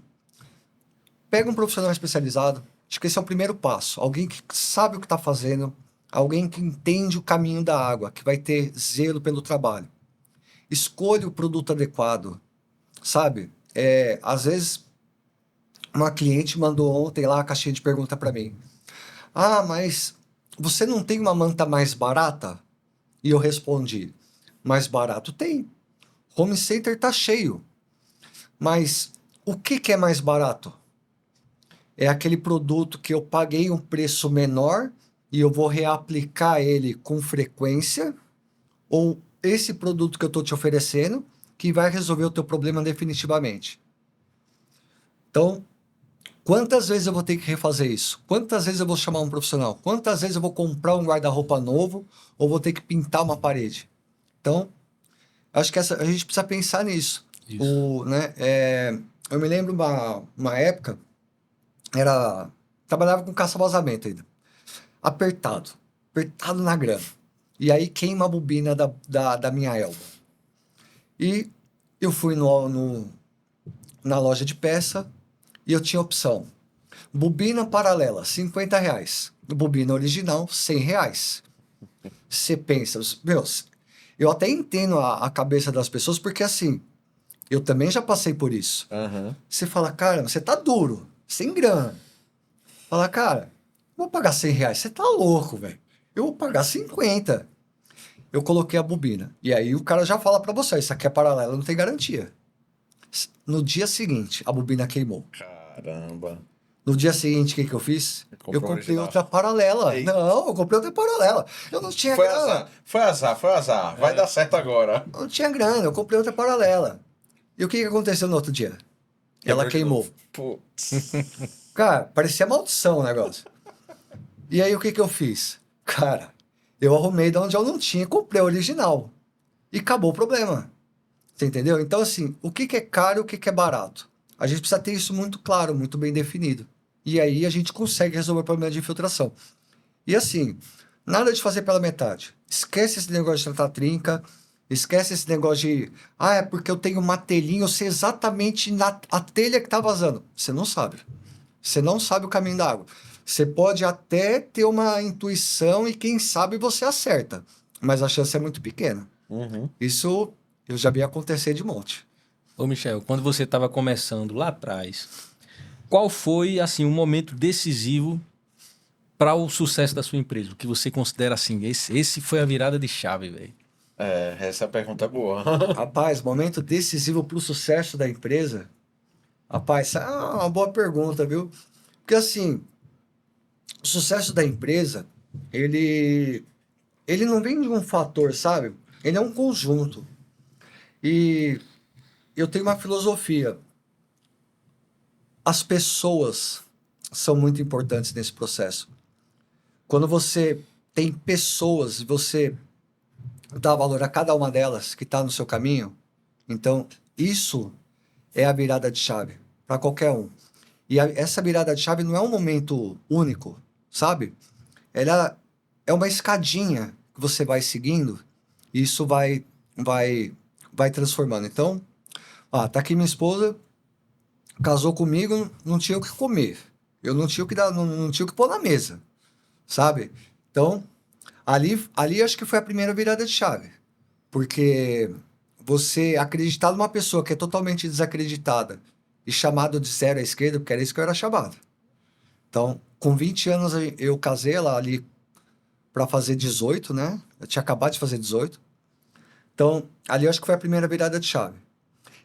pega um profissional especializado. Acho que esse é o primeiro passo. Alguém que sabe o que está fazendo, alguém que entende o caminho da água, que vai ter zelo pelo trabalho. Escolha o produto adequado, sabe? Às vezes, uma cliente mandou ontem lá a caixinha de pergunta para mim. Ah, mas você não tem uma manta mais barata? E eu respondi, mais barato tem. Home Center tá cheio. Mas o que é mais barato? É aquele produto que eu paguei um preço menor e eu vou reaplicar ele com frequência? Ou esse produto que eu estou te oferecendo que vai resolver o teu problema definitivamente? Então, quantas vezes eu vou ter que refazer isso? Quantas vezes eu vou chamar um profissional? Quantas vezes eu vou comprar um guarda-roupa novo ou vou ter que pintar uma parede? Então, acho que a gente precisa pensar nisso. Isso. Eu me lembro uma época, trabalhava com caça-vazamento ainda. Apertado na grama. E aí queima a bobina da minha Elba. E eu fui na loja de peça e eu tinha opção. Bobina paralela, R$ 50. Bobina original, R$ 100. Você pensa, meus, eu até entendo a cabeça das pessoas, porque assim, eu também já passei por isso. Uhum. Você fala, cara, você tá duro, sem grana. Fala, cara, vou pagar R$ 100. Você tá louco, velho. Eu vou pagar 50. Eu coloquei a bobina. E aí o cara já fala pra você, isso aqui é paralela, não tem garantia. No dia seguinte, a bobina queimou. Caramba. No dia seguinte, o que eu fiz? Comprou Eu comprei original. outra paralela. Eita. Não, eu comprei outra paralela. Eu não tinha Foi grana. azar, foi azar. Vai dar certo agora. Eu não tinha grana, eu comprei outra paralela. E o que aconteceu no outro dia? Ela queimou. Putz. Cara, parecia maldição o negócio. E aí o que eu fiz? Cara, eu arrumei de onde eu não tinha e comprei a original. E acabou o problema. Você entendeu? Então, assim, o que é caro e o que é barato? A gente precisa ter isso muito claro, muito bem definido. E aí a gente consegue resolver o problema de infiltração. E assim, nada de fazer pela metade. Esquece esse negócio de tratar trinca, esquece esse negócio de, é porque eu tenho uma telhinha, eu sei exatamente a telha que tá vazando. Você não sabe. Você não sabe o caminho da água. Você pode até ter uma intuição e quem sabe você acerta, mas a chance é muito pequena. Uhum. Isso eu já vi acontecer de monte. Ô, Michel, quando você estava começando lá atrás, qual foi, assim, um momento decisivo para o sucesso da sua empresa? O que você considera assim, esse foi a virada de chave, velho? Essa pergunta é boa. Rapaz, momento decisivo para o sucesso da empresa? Rapaz, essa é uma boa pergunta, viu? Porque assim, o sucesso da empresa, ele não vem de um fator, sabe? Ele é um conjunto. E eu tenho uma filosofia. as pessoas são muito importantes nesse processo. Quando você tem pessoas e você dá valor a cada uma delas que está no seu caminho, então isso é a virada de chave para qualquer um. E essa virada de chave não é um momento único, sabe? Ela é uma escadinha que você vai seguindo e isso vai transformando. Então, tá aqui minha esposa, casou comigo, não tinha o que comer. Eu não tinha o que dar, não tinha o que pôr na mesa, sabe? Então, ali acho que foi a primeira virada de chave. Porque você acreditar numa pessoa que é totalmente desacreditada e chamado de zero à esquerda, porque era isso que eu era chamado. Então, com 20 anos eu casei ela ali para fazer 18, né? Eu tinha acabado de fazer 18. Então, ali eu acho que foi a primeira virada de chave.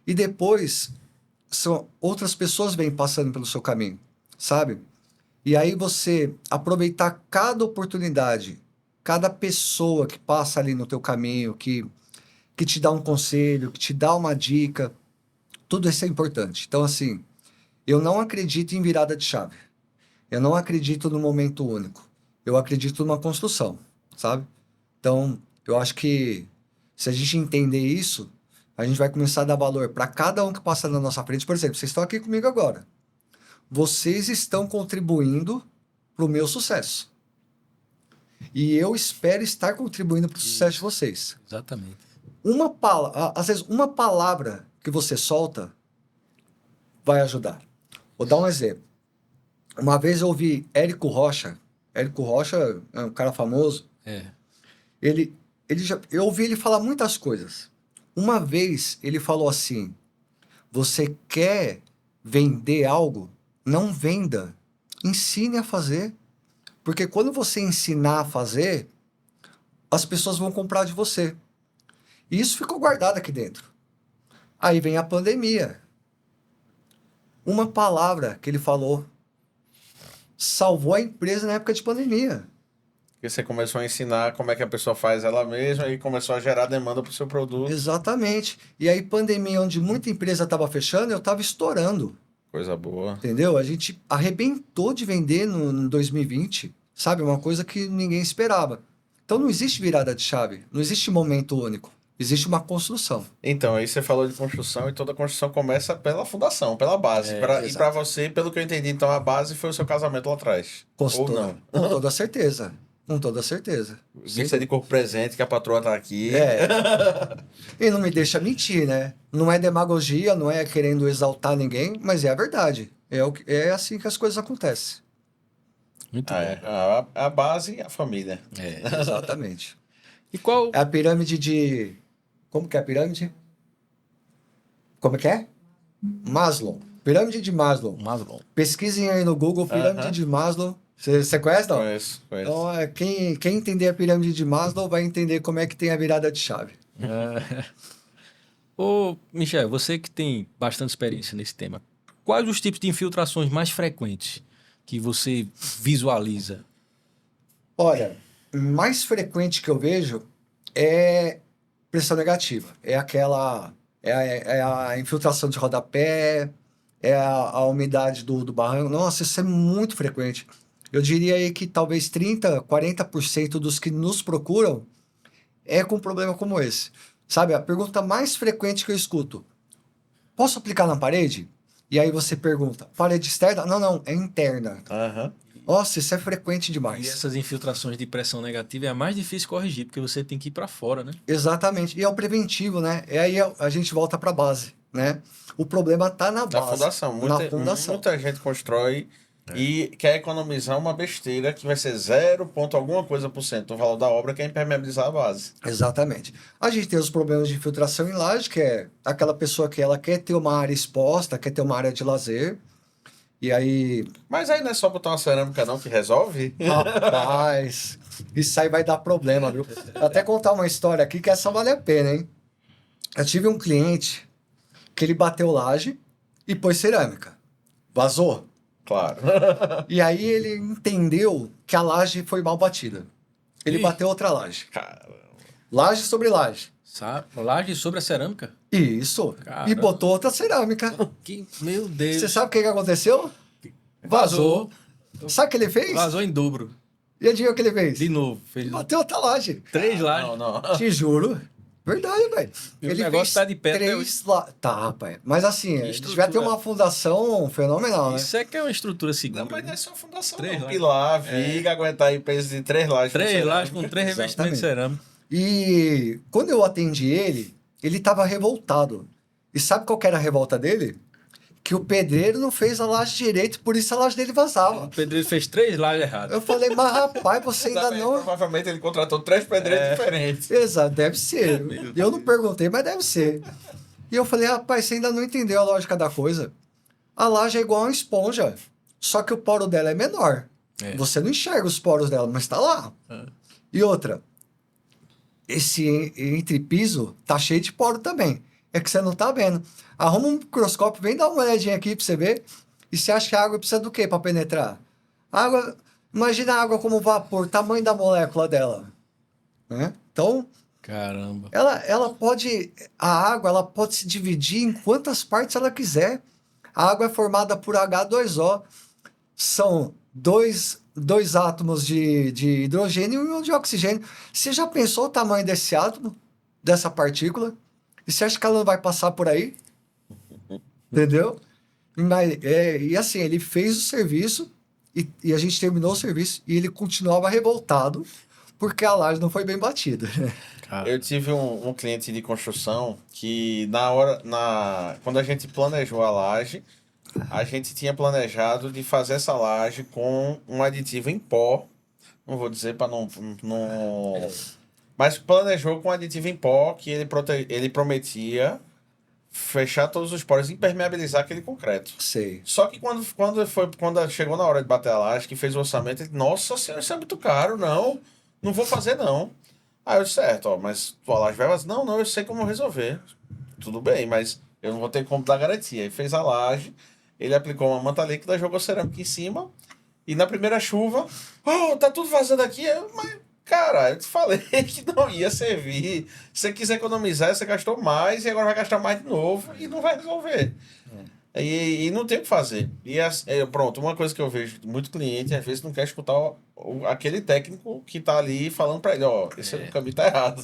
E depois, outras pessoas vêm passando pelo seu caminho, sabe? E aí você aproveitar cada oportunidade, cada pessoa que passa ali no teu caminho, que te dá um conselho, que te dá uma dica, tudo isso é importante. Então, assim, eu não acredito em virada de chave. Eu não acredito no momento único. Eu acredito numa construção, sabe? Então, eu acho que se a gente entender isso, a gente vai começar a dar valor para cada um que passa na nossa frente. Por exemplo, vocês estão aqui comigo agora. Vocês estão contribuindo para o meu sucesso. E eu espero estar contribuindo para o sucesso de vocês. Exatamente. Às vezes, uma palavra que você solta vai ajudar. Vou dar um exemplo. Uma vez eu ouvi Érico Rocha. Érico Rocha é um cara famoso. Eu ouvi ele falar muitas coisas. Uma vez ele falou assim: você quer vender algo? Não venda. Ensine a fazer. Porque quando você ensinar a fazer, as pessoas vão comprar de você. E isso ficou guardado aqui dentro. Aí vem a pandemia. Uma palavra que ele falou salvou a empresa na época de pandemia. Porque você começou a ensinar como é que a pessoa faz ela mesma e começou a gerar demanda para o seu produto. Exatamente. E aí, pandemia, onde muita empresa estava fechando, eu estava estourando. Coisa boa. Entendeu? A gente arrebentou de vender no 2020, sabe? Uma coisa que ninguém esperava. Então, não existe virada de chave. Não existe momento único. Existe uma construção. Então, aí você falou de construção e toda construção começa pela fundação, pela base. E para você, pelo que eu entendi, então a base foi o seu casamento lá atrás. Ou não? Com toda certeza. Com toda certeza. Você de corpo presente, que a patroa tá aqui. E não me deixa mentir, né? Não é demagogia, não é querendo exaltar ninguém, mas é a verdade. É assim que as coisas acontecem. Muito bom. A base e a família. Exatamente. E qual... É a pirâmide de... Como que é a pirâmide? Como que é? Maslow. Pirâmide de Maslow. Pesquisem aí no Google, pirâmide de Maslow. Você conhece, não? Conheço. Então, quem entender a pirâmide de Maslow vai entender como é que tem a virada de chave. Ô, Michel, você que tem bastante experiência nesse tema, quais os tipos de infiltrações mais frequentes que você visualiza? Olha, mais frequente que eu vejo é pressão negativa. É aquela... É a infiltração de rodapé, é a umidade do barranco. Nossa, isso é muito frequente. Eu diria aí que talvez 30%, 40% dos que nos procuram é com um problema como esse. Sabe, a pergunta mais frequente que eu escuto: posso aplicar na parede? E aí você pergunta: parede externa? Não, é interna. Nossa, isso é frequente demais. E essas infiltrações de pressão negativa é a mais difícil corrigir, porque você tem que ir para fora, né? Exatamente. E é o preventivo, né? E aí a gente volta para a base, né? O problema está na base. Na fundação. Muita gente constrói e quer economizar uma besteira que vai ser 0, alguma coisa por cento do valor da obra, que é impermeabilizar a base. Exatamente. A gente tem os problemas de infiltração em laje, que é aquela pessoa que ela quer ter uma área exposta, quer ter uma área de lazer. E aí... Mas aí não é só botar uma cerâmica não que resolve? Rapaz, isso aí vai dar problema, viu? Vou até contar uma história aqui que essa vale a pena, hein? Eu tive um cliente que ele bateu laje e pôs cerâmica. Vazou. Claro. E aí ele entendeu que a laje foi mal batida. Ele bateu outra laje. Caramba. Laje sobre laje. Laje sobre a cerâmica? Isso. Caramba. E botou outra cerâmica. Meu Deus. Você sabe o que aconteceu? Vazou. Sabe o que ele fez? Vazou em dobro. E adivinha o que ele fez? De novo. Fez Bateu outra laje. 3 lajes. Não. Te juro. Verdade, velho. E o negócio tá de pé até hoje. Tá, rapaz. Mas assim, estrutura. devia ter uma fundação fenomenal, né? Isso é que é uma estrutura segura. Não, mas não é só fundação, 3 não. lajes. Pilar, viga, aguentar aí peso de 3 lajes. 3 lajes com 3 revestimentos de cerâmica. E quando eu atendi ele tava revoltado. E sabe qual que era a revolta dele? Que o pedreiro não fez a laje direito, por isso a laje dele vazava. O pedreiro fez 3 lajes erradas. Eu falei, mas rapaz, você ainda não... Provavelmente ele contratou 3 pedreiros diferentes. Exato, deve ser. Eu não perguntei, mas deve ser. E eu falei, rapaz, você ainda não entendeu a lógica da coisa. A laje é igual a uma esponja, só que o poro dela é menor. É. Você não enxerga os poros dela, mas tá lá. É. E outra, esse entrepiso tá cheio de poro também. É que você não tá vendo. Arruma um microscópio, vem dar uma olhadinha aqui pra você ver. E você acha que a água precisa do quê pra penetrar? Água, imagina a água como vapor, tamanho da molécula dela. Né? Então, Caramba. ela pode... A água, ela pode se dividir em quantas partes ela quiser. A água é formada por H2O. São dois átomos de hidrogênio e um de oxigênio. Você já pensou o tamanho desse átomo? Dessa partícula? E você acha que ela não vai passar por aí? Entendeu? E assim, ele fez o serviço e a gente terminou o serviço e ele continuava revoltado porque a laje não foi bem batida. Eu tive um cliente de construção que quando a gente planejou a laje, a gente tinha planejado de fazer essa laje com um aditivo em pó. Não vou dizer para não... Mas planejou com aditivo em pó que ele prometia fechar todos os poros, impermeabilizar aquele concreto. Sei. Só que quando chegou na hora de bater a laje, que fez o orçamento, ele, nossa senhora, isso é muito caro, não vou fazer não. Aí eu disse, certo, mas tua laje vai vazar. Não, eu sei como resolver. Tudo bem, mas eu não vou ter como dar garantia. Aí fez a laje, ele aplicou uma manta líquida, jogou cerâmica em cima, e na primeira chuva, tá tudo vazando aqui, mas... Cara, eu te falei que não ia servir. Se você quiser economizar, você gastou mais e agora vai gastar mais de novo e não vai resolver. E não tem o que fazer. Pronto, uma coisa que eu vejo de muito cliente, às vezes não quer escutar aquele técnico que tá ali falando para ele, esse caminho tá errado.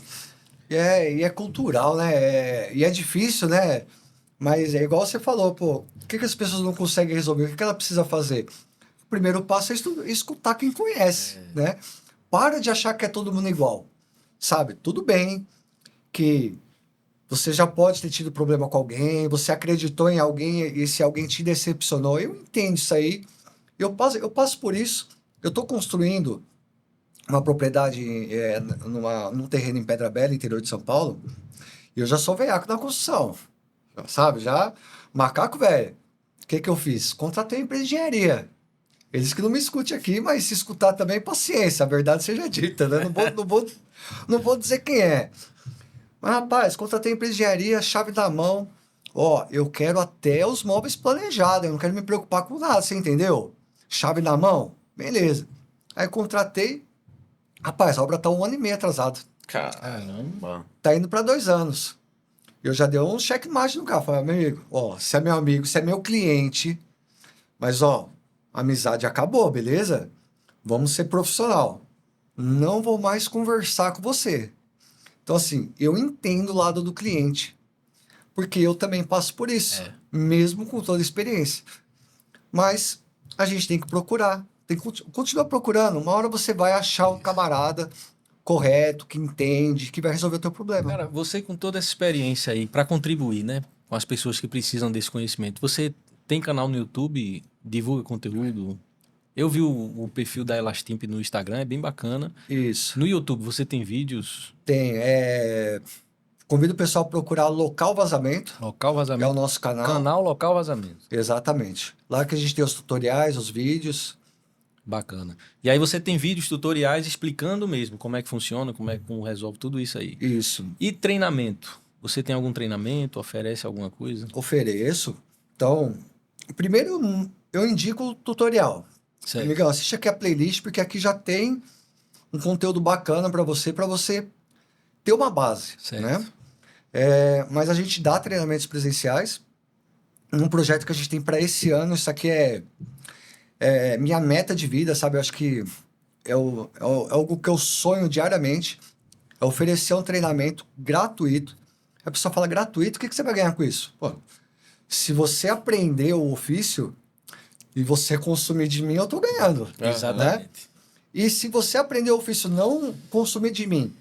E é cultural, né? E é difícil, né? Mas é igual você falou, pô, o que as pessoas não conseguem resolver? O que ela precisa fazer? O primeiro passo é escutar quem conhece, né? Para de achar que é todo mundo igual, sabe? Tudo bem que você já pode ter tido problema com alguém, você acreditou em alguém e se alguém te decepcionou. Eu entendo isso aí. Eu passo por isso. Eu estou construindo uma propriedade num terreno em Pedra Bela, interior de São Paulo, e eu já sou veiaco na construção, sabe? Já macaco velho. O que eu fiz? Contratei uma empresa de engenharia. Eles que não me escutem aqui, mas se escutar também, paciência, a verdade seja dita, né? Não vou dizer quem é. Mas, rapaz, contratei empresa de engenharia, chave na mão. Eu quero até os móveis planejados, eu não quero me preocupar com nada, você entendeu? Chave na mão, beleza. Aí contratei, rapaz, a obra tá 1 ano e meio atrasada. Caramba. Tá indo para 2 anos. Eu já dei um checkmate no carro, falei, meu amigo, você é meu amigo, você é meu cliente, mas, a amizade acabou, beleza? Vamos ser profissional. Não vou mais conversar com você. Então, assim, eu entendo o lado do cliente. Porque eu também passo por isso. Mesmo com toda a experiência. Mas a gente tem que procurar. Tem que continuar procurando. Uma hora você vai achar um camarada correto, que entende, que vai resolver o teu problema. Cara, você com toda essa experiência aí, para contribuir, né? Com as pessoas que precisam desse conhecimento. Você tem canal no YouTube, divulga conteúdo. Eu vi o perfil da Elastimp no Instagram, é bem bacana. Isso. No YouTube, você tem vídeos? Tem. Convido o pessoal a procurar Local Vazamento. Local É Vazamento. o nosso canal. Canal Local Vazamento. Exatamente. Lá que a gente tem os tutoriais, os vídeos. Bacana. E aí você tem vídeos, tutoriais explicando mesmo como é que funciona, como resolve tudo isso aí. Isso. E treinamento? Você tem algum treinamento? Oferece alguma coisa? Ofereço. Então, primeiro eu indico o tutorial. Certo. Amigão, assiste aqui a playlist, porque aqui já tem um conteúdo bacana para você ter uma base, Certo. né? Mas a gente dá treinamentos presenciais. Um projeto que a gente tem para esse ano, isso aqui é minha meta de vida, sabe? Eu acho que é algo que eu sonho diariamente, é oferecer um treinamento gratuito. A pessoa fala, gratuito, o que você vai ganhar com isso? Pô, se você aprender o ofício e você consumir de mim, eu tô ganhando. Exatamente. Né? E se você aprender o ofício, não consumir de mim,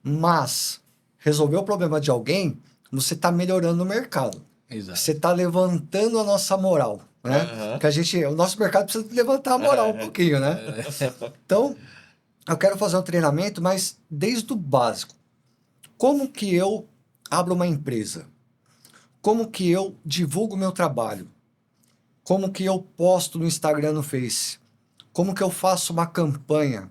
mas resolver o problema de alguém, você está melhorando o mercado. Exato. Você está levantando a nossa moral, né? Que o nosso mercado precisa levantar a moral um pouquinho, né? Então, eu quero fazer um treinamento, mas desde o básico. Como que eu abro uma empresa? Como que eu divulgo meu trabalho? Como que eu posto no Instagram, no Face? Como que eu faço uma campanha?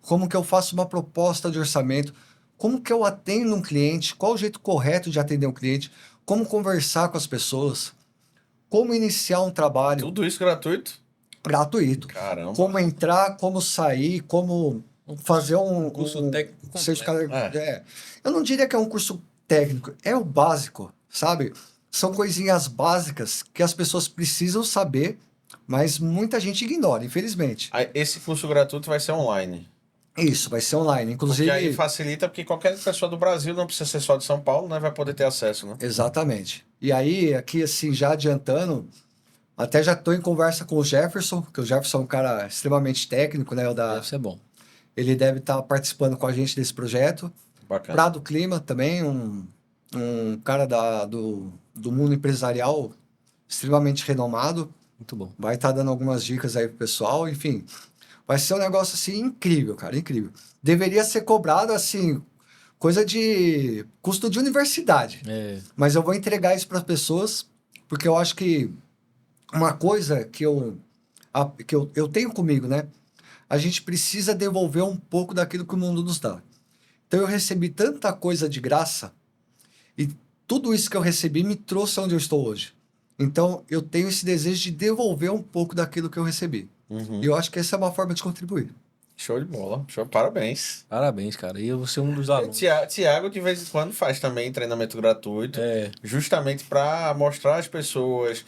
Como que eu faço uma proposta de orçamento? Como que eu atendo um cliente? Qual o jeito correto de atender um cliente? Como conversar com as pessoas? Como iniciar um trabalho Tudo isso gratuito? gratuito? Caramba. Como entrar, como sair, como fazer um curso técnico completo. certificado. Eu não diria que é um curso técnico, é o básico, sabe? São coisinhas básicas que as pessoas precisam saber, mas muita gente ignora, infelizmente. Aí, esse curso gratuito vai ser online. Isso, vai ser online. Inclusive. Porque aí facilita, porque qualquer pessoa do Brasil, não precisa ser só de São Paulo, né? Vai poder ter acesso, né? Exatamente. E aí, aqui, assim, já adiantando, até já estou em conversa com o Jefferson, que o Jefferson é um cara extremamente técnico, né? Deve ser bom. Ele deve estar participando com a gente desse projeto. Bacana. Prado Clima também, um cara do mundo empresarial extremamente renomado. Muito bom. Vai estar dando algumas dicas aí pro pessoal, enfim. Vai ser um negócio, assim, incrível, cara, incrível. Deveria ser cobrado, assim, coisa de custo de universidade. Mas eu vou entregar isso para as pessoas, porque eu acho que uma coisa que eu tenho comigo, né? A gente precisa devolver um pouco daquilo que o mundo nos dá. Então eu recebi tanta coisa de graça e tudo isso que eu recebi me trouxe onde eu estou hoje. Então eu tenho esse desejo de devolver um pouco daquilo que eu recebi. E eu acho que essa é uma forma de contribuir. Show de bola. Show. Parabéns. Parabéns, cara. E eu vou ser um dos alunos. Tiago, de vez em quando, faz também treinamento gratuito, justamente para mostrar às pessoas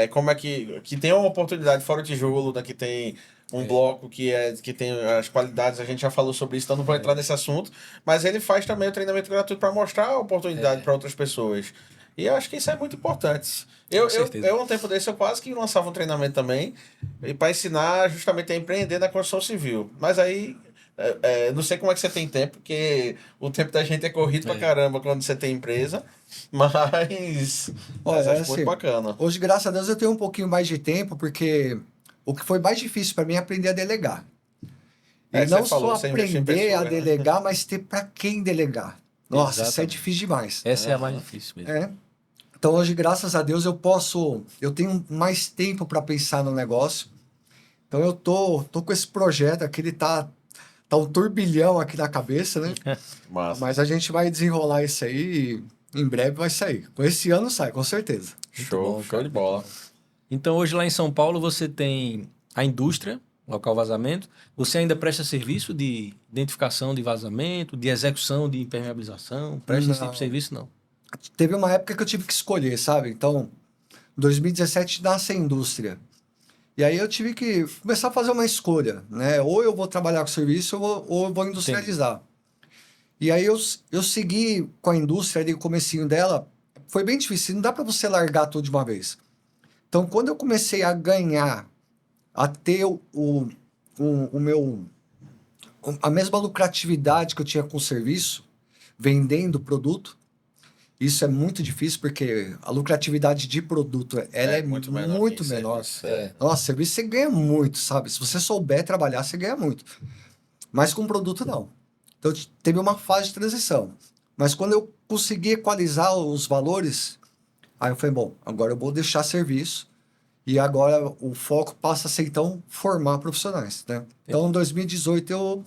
como é que tem uma oportunidade fora o tijolo, né, que tem um bloco que tem as qualidades, a gente já falou sobre isso, então não vou entrar nesse assunto, mas ele faz também o treinamento gratuito para mostrar a oportunidade para outras pessoas. E eu acho que isso é muito importante. Eu, um tempo desse, eu quase que lançava um treinamento também, para ensinar justamente a empreender na construção civil. Mas aí, não sei como é que você tem tempo, porque o tempo da gente é corrido pra caramba quando você tem empresa, mas Olha, acho assim, muito bacana. Hoje, graças a Deus, eu tenho um pouquinho mais de tempo, porque o que foi mais difícil para mim é aprender a delegar. E não só aprender a delegar, mas ter para quem delegar. Nossa, isso é difícil demais. Essa é a mais difícil mesmo. Então hoje, graças a Deus, eu tenho mais tempo para pensar no negócio. Então eu tô com esse projeto aqui, ele tá um turbilhão aqui na cabeça, né? Mas a gente vai desenrolar isso aí e em breve vai sair. Com esse ano sai, com certeza. Show de bola. Então hoje lá em São Paulo você tem a indústria, local vazamento. Você ainda presta serviço de identificação de vazamento, de execução de impermeabilização? Presta esse tipo de serviço, não? Teve uma época que eu tive que escolher, sabe? Então, em 2017 nasce a indústria. E aí eu tive que começar a fazer uma escolha, né? Ou eu vou trabalhar com serviço ou eu vou industrializar. Entendi. E aí eu segui com a indústria ali, o comecinho dela. Foi bem difícil, não dá para você largar tudo de uma vez. Então, quando eu comecei a ganhar, a ter a mesma lucratividade que eu tinha com o serviço, vendendo o produto, isso é muito difícil, porque a lucratividade de produto ela é muito menor. Nossa, serviço você ganha muito, sabe? Se você souber trabalhar, você ganha muito. Mas com produto, não. Então, teve uma fase de transição. Mas quando eu consegui equalizar os valores, aí eu falei, bom, agora eu vou deixar serviço e agora o foco passa a ser, então, formar profissionais, né? Então, em 2018,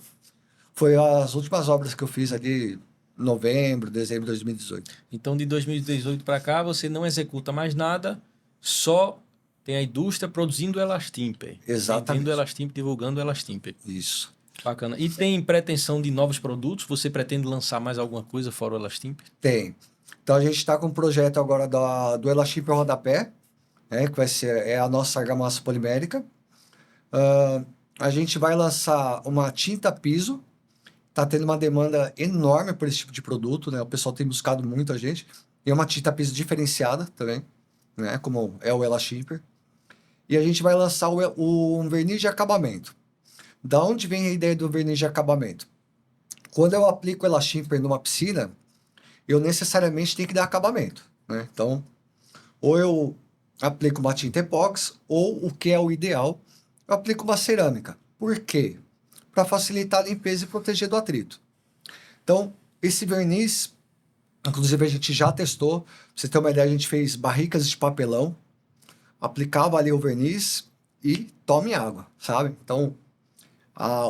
foi as últimas obras que eu fiz ali, novembro, dezembro de 2018. Então, de 2018 para cá, você não executa mais nada, só tem a indústria produzindo Elastimper. Exatamente. Vendendo Elastimper, divulgando Elastimper. Isso. Bacana. E tem pretensão de novos produtos? Você pretende lançar mais alguma coisa fora o Elastimper? Tem. Então a gente está com um projeto agora do Elastip Rodapé, né, que vai ser a nossa argamassa polimérica. A gente vai lançar uma tinta piso. Está tendo uma demanda enorme por esse tipo de produto, né? O pessoal tem buscado muito a gente. E é uma tinta piso diferenciada também, né? Como é o Elastip. E a gente vai lançar um verniz de acabamento. Da onde vem a ideia do verniz de acabamento? Quando eu aplico o Elastip numa piscina, eu necessariamente tenho que dar acabamento, né? Então, ou eu aplico uma tinta epóxi, ou o que é o ideal, eu aplico uma cerâmica. Por quê? Para facilitar a limpeza e proteger do atrito. Então, esse verniz, inclusive a gente já testou, pra você ter uma ideia, a gente fez barricas de papelão, aplicava ali o verniz e tome água, sabe? Então,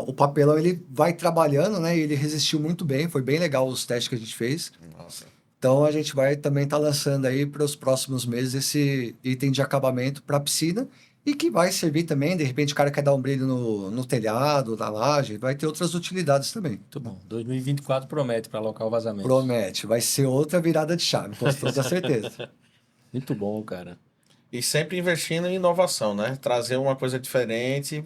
o papelão ele vai trabalhando, né? E ele resistiu muito bem, foi bem legal os testes que a gente fez. Nossa. Então a gente vai também estar lançando aí para os próximos meses esse item de acabamento para piscina e que vai servir também, de repente o cara quer dar um brilho no telhado, na laje, vai ter outras utilidades também. Muito bom. 2024 promete para alocar o vazamento. Promete, vai ser outra virada de chave, com toda certeza. Muito bom, cara. E sempre investindo em inovação, né? Trazer uma coisa diferente.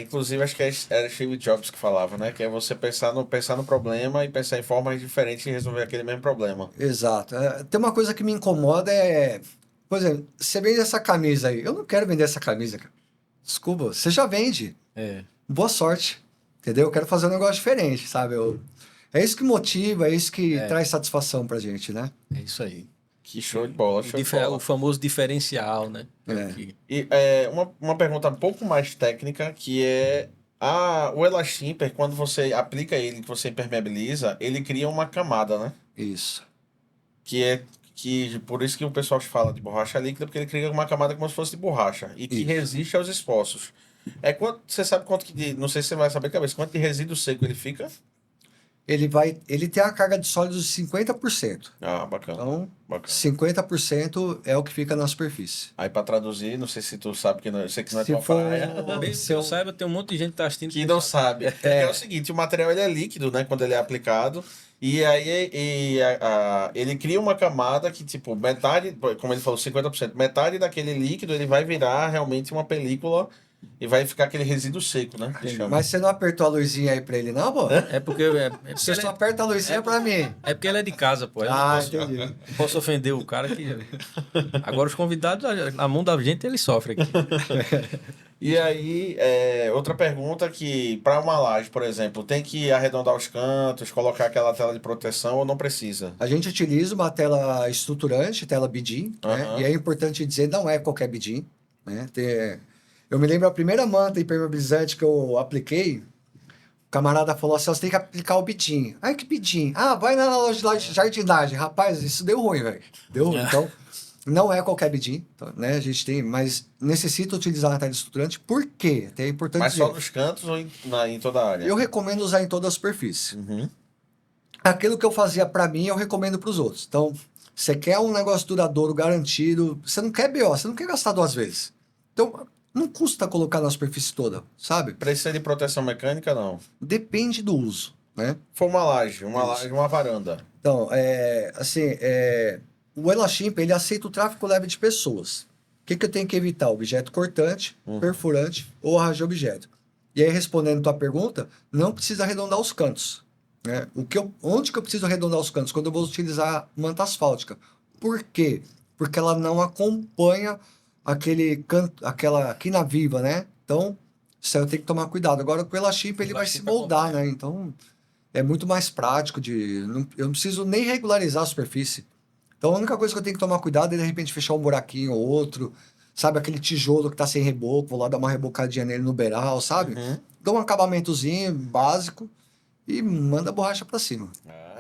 Inclusive, acho que era Steve Jobs que falava, né? Que é você pensar no problema e pensar em formas diferentes de resolver aquele mesmo problema. Exato. Tem uma coisa que me incomoda por exemplo, você vende essa camisa aí. Eu não quero vender essa camisa, cara. Desculpa, você já vende. Boa sorte. Entendeu? Eu quero fazer um negócio diferente, sabe? É isso que motiva, é isso que traz satisfação pra gente, né? É isso aí. Que show de bola, show de bola. O famoso diferencial, né? E uma pergunta um pouco mais técnica, que é o Elastip, quando você aplica ele, que você impermeabiliza, ele cria uma camada, né? Isso. Por isso que o pessoal fala de borracha líquida, porque ele cria uma camada como se fosse de borracha e que resiste aos esforços. Você sabe quanto que não sei se você vai saber de cabeça, quanto de resíduo seco ele fica? Ele tem a carga de sólidos de 50%. Ah, bacana. Então, bacana. 50% é o que fica na superfície. Aí para traduzir, não sei se tu sabe, que não, eu sei que não é Se tua for- praia. Mesmo que eu saiba, tem um monte de gente que tá assistindo Que não sabe. É o seguinte, o material ele é líquido, né, quando ele é aplicado, e aí ele cria uma camada que, tipo, metade, como ele falou, 50%, metade daquele líquido ele vai virar realmente uma película e vai ficar aquele resíduo seco, né? que chama. Mas você não apertou a luzinha aí pra ele, não, pô? É porque Você só aperta a luzinha pra mim. é porque ele é de casa, pô. Eu não Entendi. posso ofender o cara que... Agora os convidados, na mão da gente, ele sofre aqui. E aí, outra pergunta que, para uma laje, por exemplo, tem que arredondar os cantos, colocar aquela tela de proteção ou não precisa? A gente utiliza uma tela estruturante, tela bidim, né? E é importante dizer, não é qualquer bidim, né? Eu me lembro a primeira manta impermeabilizante que eu apliquei, o camarada falou assim, você tem que aplicar o bidim. Ai, que bidim? Vai na loja de jardinagem. Rapaz, isso deu ruim, velho. Deu ruim. Então, não é qualquer bidim, né? A gente tem, mas necessita utilizar a tela estruturante. Por quê? Até é importante Mas dizer. só nos cantos ou em toda a área? Eu recomendo usar em toda a superfície. Uhum. Aquilo que eu fazia pra mim, eu recomendo pros outros. Então, você quer um negócio duradouro, garantido, você não quer BO, você não quer gastar 2 vezes. Então, não custa colocar na superfície toda, sabe? Precisa de proteção mecânica, não? Depende do uso, né? For uma laje, uma varanda. Então, o Elastip, ele aceita o tráfego leve de pessoas. O que eu tenho que evitar? Objeto cortante, perfurante ou arranjar objeto. E aí, respondendo tua pergunta, não precisa arredondar os cantos. Né? Onde que eu preciso arredondar os cantos? Quando eu vou utilizar manta asfáltica. Por quê? Porque ela não acompanha aquele canto, aquela quina viva, né? Então, isso aí eu tenho que tomar cuidado. Agora, com o Elastip, ele vai se moldar, né? Então, é muito mais prático eu não preciso nem regularizar a superfície. Então, a única coisa que eu tenho que tomar cuidado é, de repente, fechar um buraquinho ou outro. Sabe, aquele tijolo que tá sem reboco, vou lá dar uma rebocadinha nele no beiral, sabe? Dá um acabamentozinho básico e manda a borracha pra cima.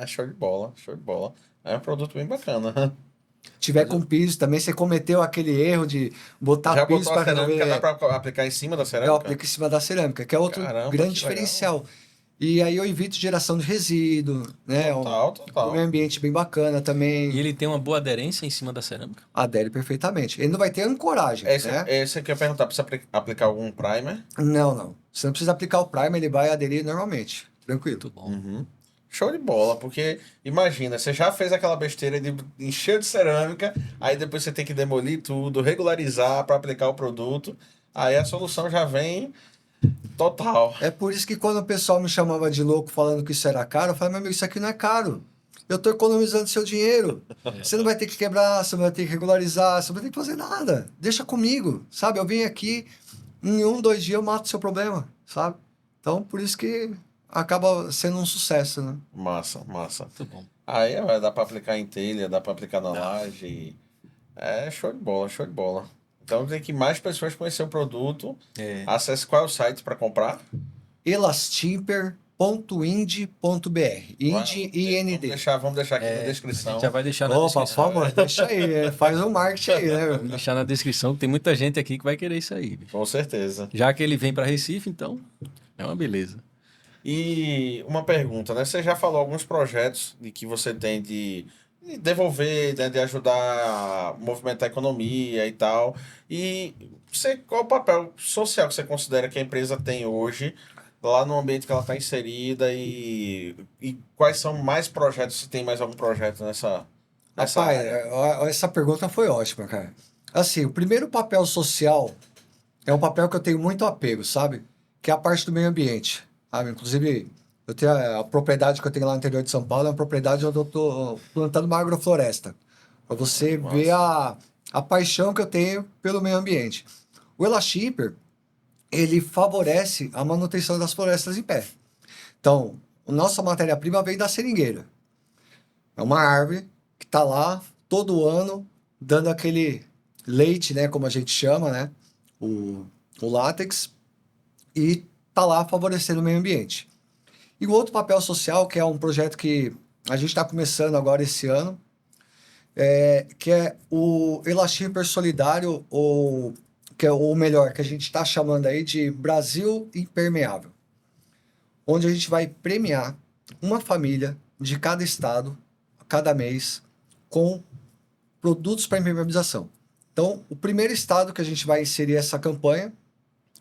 Show de bola, show de bola. É um produto bem bacana. Tiver com piso também, você cometeu aquele erro de botar Já piso botou a para cerâmica, resolver. dá pra aplicar em cima da Eu cerâmica? aplico em cima da cerâmica, que é outro Caramba, grande que legal. diferencial. E aí eu evito geração de resíduo, né? Total. Um meio ambiente bem bacana também. E ele tem uma boa aderência em cima da cerâmica? Adere perfeitamente. Ele não vai ter ancoragem, né? Esse que eu ia perguntar, precisa aplicar algum primer? Não. Você não precisa aplicar o primer, ele vai aderir normalmente. Tranquilo. Muito bom. Uhum. Show de bola, porque imagina, você já fez aquela besteira de encher de cerâmica, aí depois você tem que demolir tudo, regularizar para aplicar o produto, aí a solução já vem total. É por isso que quando o pessoal me chamava de louco falando que isso era caro, eu falei, meu amigo, isso aqui não é caro. Eu estou economizando seu dinheiro. Você não vai ter que quebrar, você não vai ter que regularizar, você não vai ter que fazer nada. Deixa comigo, sabe? Eu venho aqui, em 2 dias eu mato o seu problema, sabe? Então, por isso que acaba sendo um sucesso, né? Massa, massa. Muito bom. Aí dá para aplicar em telha, dá para aplicar na laje. É show de bola, show de bola. Então tem que mais pessoas conhecer o produto. É. Acesse qual é o site para comprar? elastimper.ind.br. Ind, IND. Vamos deixar aqui na A descrição. gente já vai deixar na Opa, por descrição. favor, deixa aí, faz um marketing aí, né? Vou deixar na descrição, que tem muita gente aqui que vai querer isso aí, bicho. Com certeza. Já que ele vem para Recife, então é uma beleza. E uma pergunta, né? Você já falou alguns projetos de que você tem de devolver, né? De ajudar a movimentar a economia e tal. E qual o papel social que você considera que a empresa tem hoje lá no ambiente que ela está inserida e quais são mais projetos, se tem mais algum projeto nessa Rapaz, área? essa pergunta foi ótima, cara. Assim, o primeiro papel social é um papel que eu tenho muito apego, sabe? Que é a parte do meio ambiente, sabe? Inclusive, eu tenho a propriedade que eu tenho lá no interior de São Paulo, é uma propriedade onde eu estou plantando uma agrofloresta. Para você Nossa. ver a paixão que eu tenho pelo meio ambiente. O Elashipper, ele favorece a manutenção das florestas em pé. Então, a nossa matéria-prima vem da seringueira. É uma árvore que está lá todo ano dando aquele leite, né, como a gente chama, né, o látex, e está lá favorecendo o meio ambiente. E o outro papel social, que é um projeto que a gente está começando agora esse ano, que é o Elashipper Solidário, ou melhor, que a gente está chamando aí de Brasil Impermeável, onde a gente vai premiar uma família de cada estado, cada mês, com produtos para impermeabilização. Então, o primeiro estado que a gente vai inserir essa campanha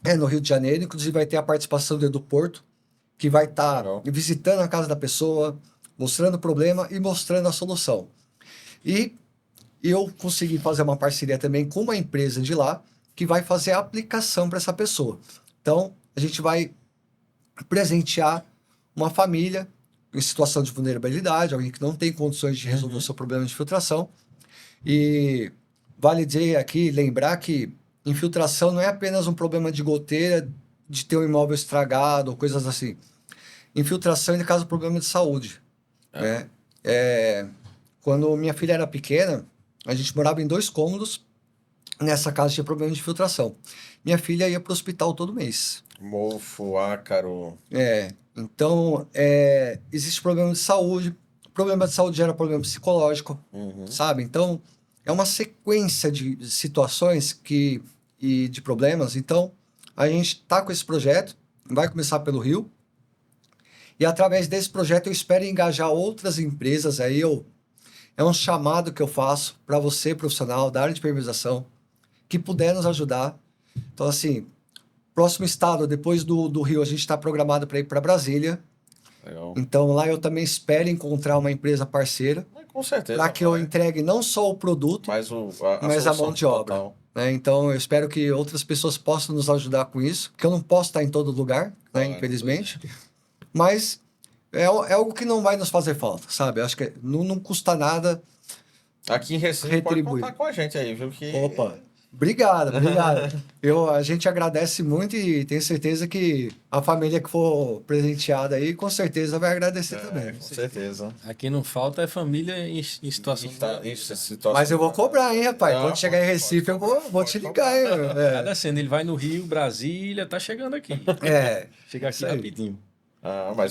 é no Rio de Janeiro, inclusive vai ter a participação do Edu Porto, que vai estar visitando a casa da pessoa, mostrando o problema e mostrando a solução. E eu consegui fazer uma parceria também com uma empresa de lá, que vai fazer a aplicação para essa pessoa. Então, a gente vai presentear uma família em situação de vulnerabilidade, alguém que não tem condições de resolver o seu problema de infiltração. E vale dizer aqui, lembrar que infiltração não é apenas um problema de goteira, de ter um imóvel estragado ou coisas assim. Infiltração é, no caso, problema de saúde. Né? Quando minha filha era pequena, a gente morava em 2 cômodos, nessa casa tinha problema de infiltração. Minha filha ia para o hospital todo mês. Mofo, ácaro. Então, existe problema de saúde. Problema de saúde gera problema psicológico, sabe? Então, é uma sequência de situações e de problemas. Então, a gente está com esse projeto, vai começar pelo Rio. E através desse projeto eu espero engajar outras empresas. Aí é um chamado que eu faço para você, profissional da área de impermeabilização, que puder nos ajudar. Então, assim, próximo estado, depois do Rio, a gente está programado para ir para Brasília. Legal. Então, lá eu também espero encontrar uma empresa parceira Com certeza. para que eu entregue não só o produto, mas mas a mão de obra. total. Né? Então, eu espero que outras pessoas possam nos ajudar com isso, porque eu não posso estar em todo lugar, né? Infelizmente. Mas é algo que não vai nos fazer falta, sabe? Eu acho que não custa nada. Aqui em Recife pode contar com a gente aí, viu? Que... Opa! Obrigado. A gente agradece muito e tenho certeza que a família que for presenteada aí, com certeza vai agradecer também. Com certeza. Aqui não falta é família em situação. Mas eu vou cobrar, hein, rapaz? Quando chegar em Recife, eu vou te ligar, hein? Cada cena, ele vai no Rio, Brasília, tá chegando aqui. Chega aqui rapidinho.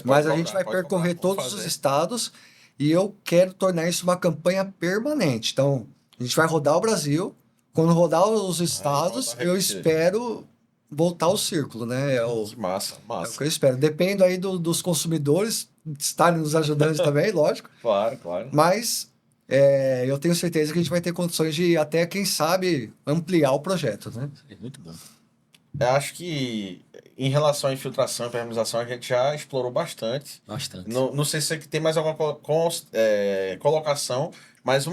Mas a gente vai percorrer todos os estados e eu quero tornar isso uma campanha permanente. Então, a gente vai rodar o Brasil. Quando rodar os estados, eu espero voltar ao círculo, né? Que massa. É o que eu espero. Dependo aí dos consumidores estarem nos ajudando também, lógico. Claro. Mas eu tenho certeza que a gente vai ter condições de até, quem sabe, ampliar o projeto, né? É muito bom. Eu acho que em relação à infiltração e permeabilização, a gente já explorou bastante. Bastante. Não sei se tem mais alguma colocação, mas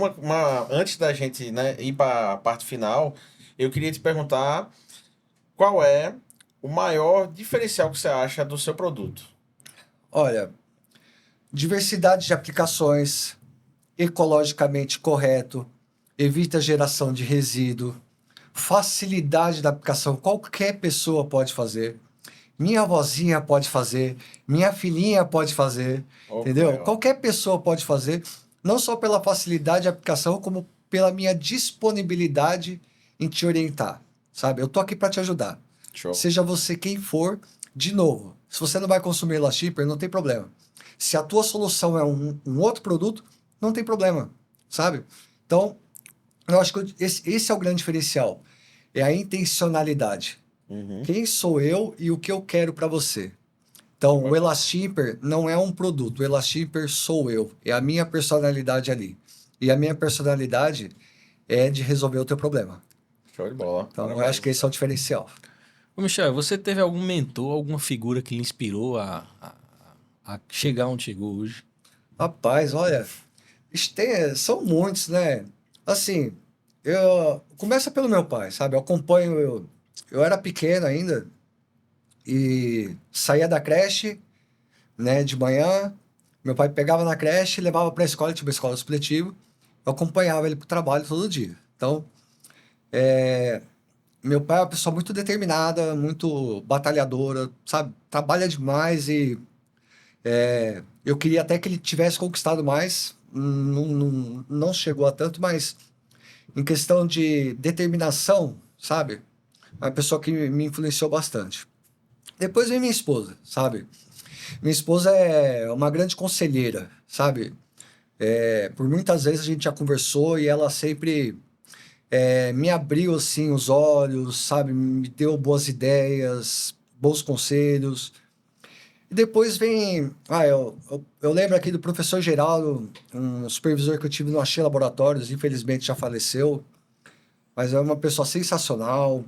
antes da gente, né, ir para a parte final, eu queria te perguntar qual é o maior diferencial que você acha do seu produto? Olha, diversidade de aplicações, ecologicamente correto, evita a geração de resíduo, facilidade da aplicação, qualquer pessoa pode fazer. Minha avózinha pode fazer, minha filhinha pode fazer, Oh, que entendeu? legal. Qualquer pessoa pode fazer, não só pela facilidade de aplicação, como pela minha disponibilidade em te orientar, sabe? Eu tô aqui para te ajudar. Show. Seja você quem for, de novo, se você não vai consumir Elastipper, não tem problema. Se a tua solução é um outro produto, não tem problema, sabe? Então, eu acho que esse é o grande diferencial, é a intencionalidade. Uhum. Quem sou eu e o que eu quero para você? Então, o Elastipper não é um produto, o Elastipper sou eu, é a minha personalidade ali. E a minha personalidade é de resolver o teu problema. Show de bola. Então, eu Parabéns. acho que esse é o diferencial. Ô, Michel, você teve algum mentor, alguma figura que lhe inspirou a chegar onde chegou hoje? Rapaz, olha, são muitos, né? Assim, começa pelo meu pai, sabe? Eu acompanho, eu era pequeno ainda e saía da creche, né, de manhã. Meu pai pegava na creche, levava para a escola, tinha uma escola supletivo. Eu acompanhava ele para o trabalho todo dia. Então, meu pai é uma pessoa muito determinada, muito batalhadora, sabe? Trabalha demais e eu queria até que ele tivesse conquistado mais. Não chegou a tanto, mas em questão de determinação, sabe? É uma pessoa que me influenciou bastante. Depois vem minha esposa, sabe? Minha esposa é uma grande conselheira, sabe? Por muitas vezes a gente já conversou e ela sempre me abriu assim os olhos, sabe? Me deu boas ideias, bons conselhos. E depois vem. Eu lembro aqui do professor Geraldo, um supervisor que eu tive no Axê Laboratórios, infelizmente já faleceu, mas é uma pessoa sensacional.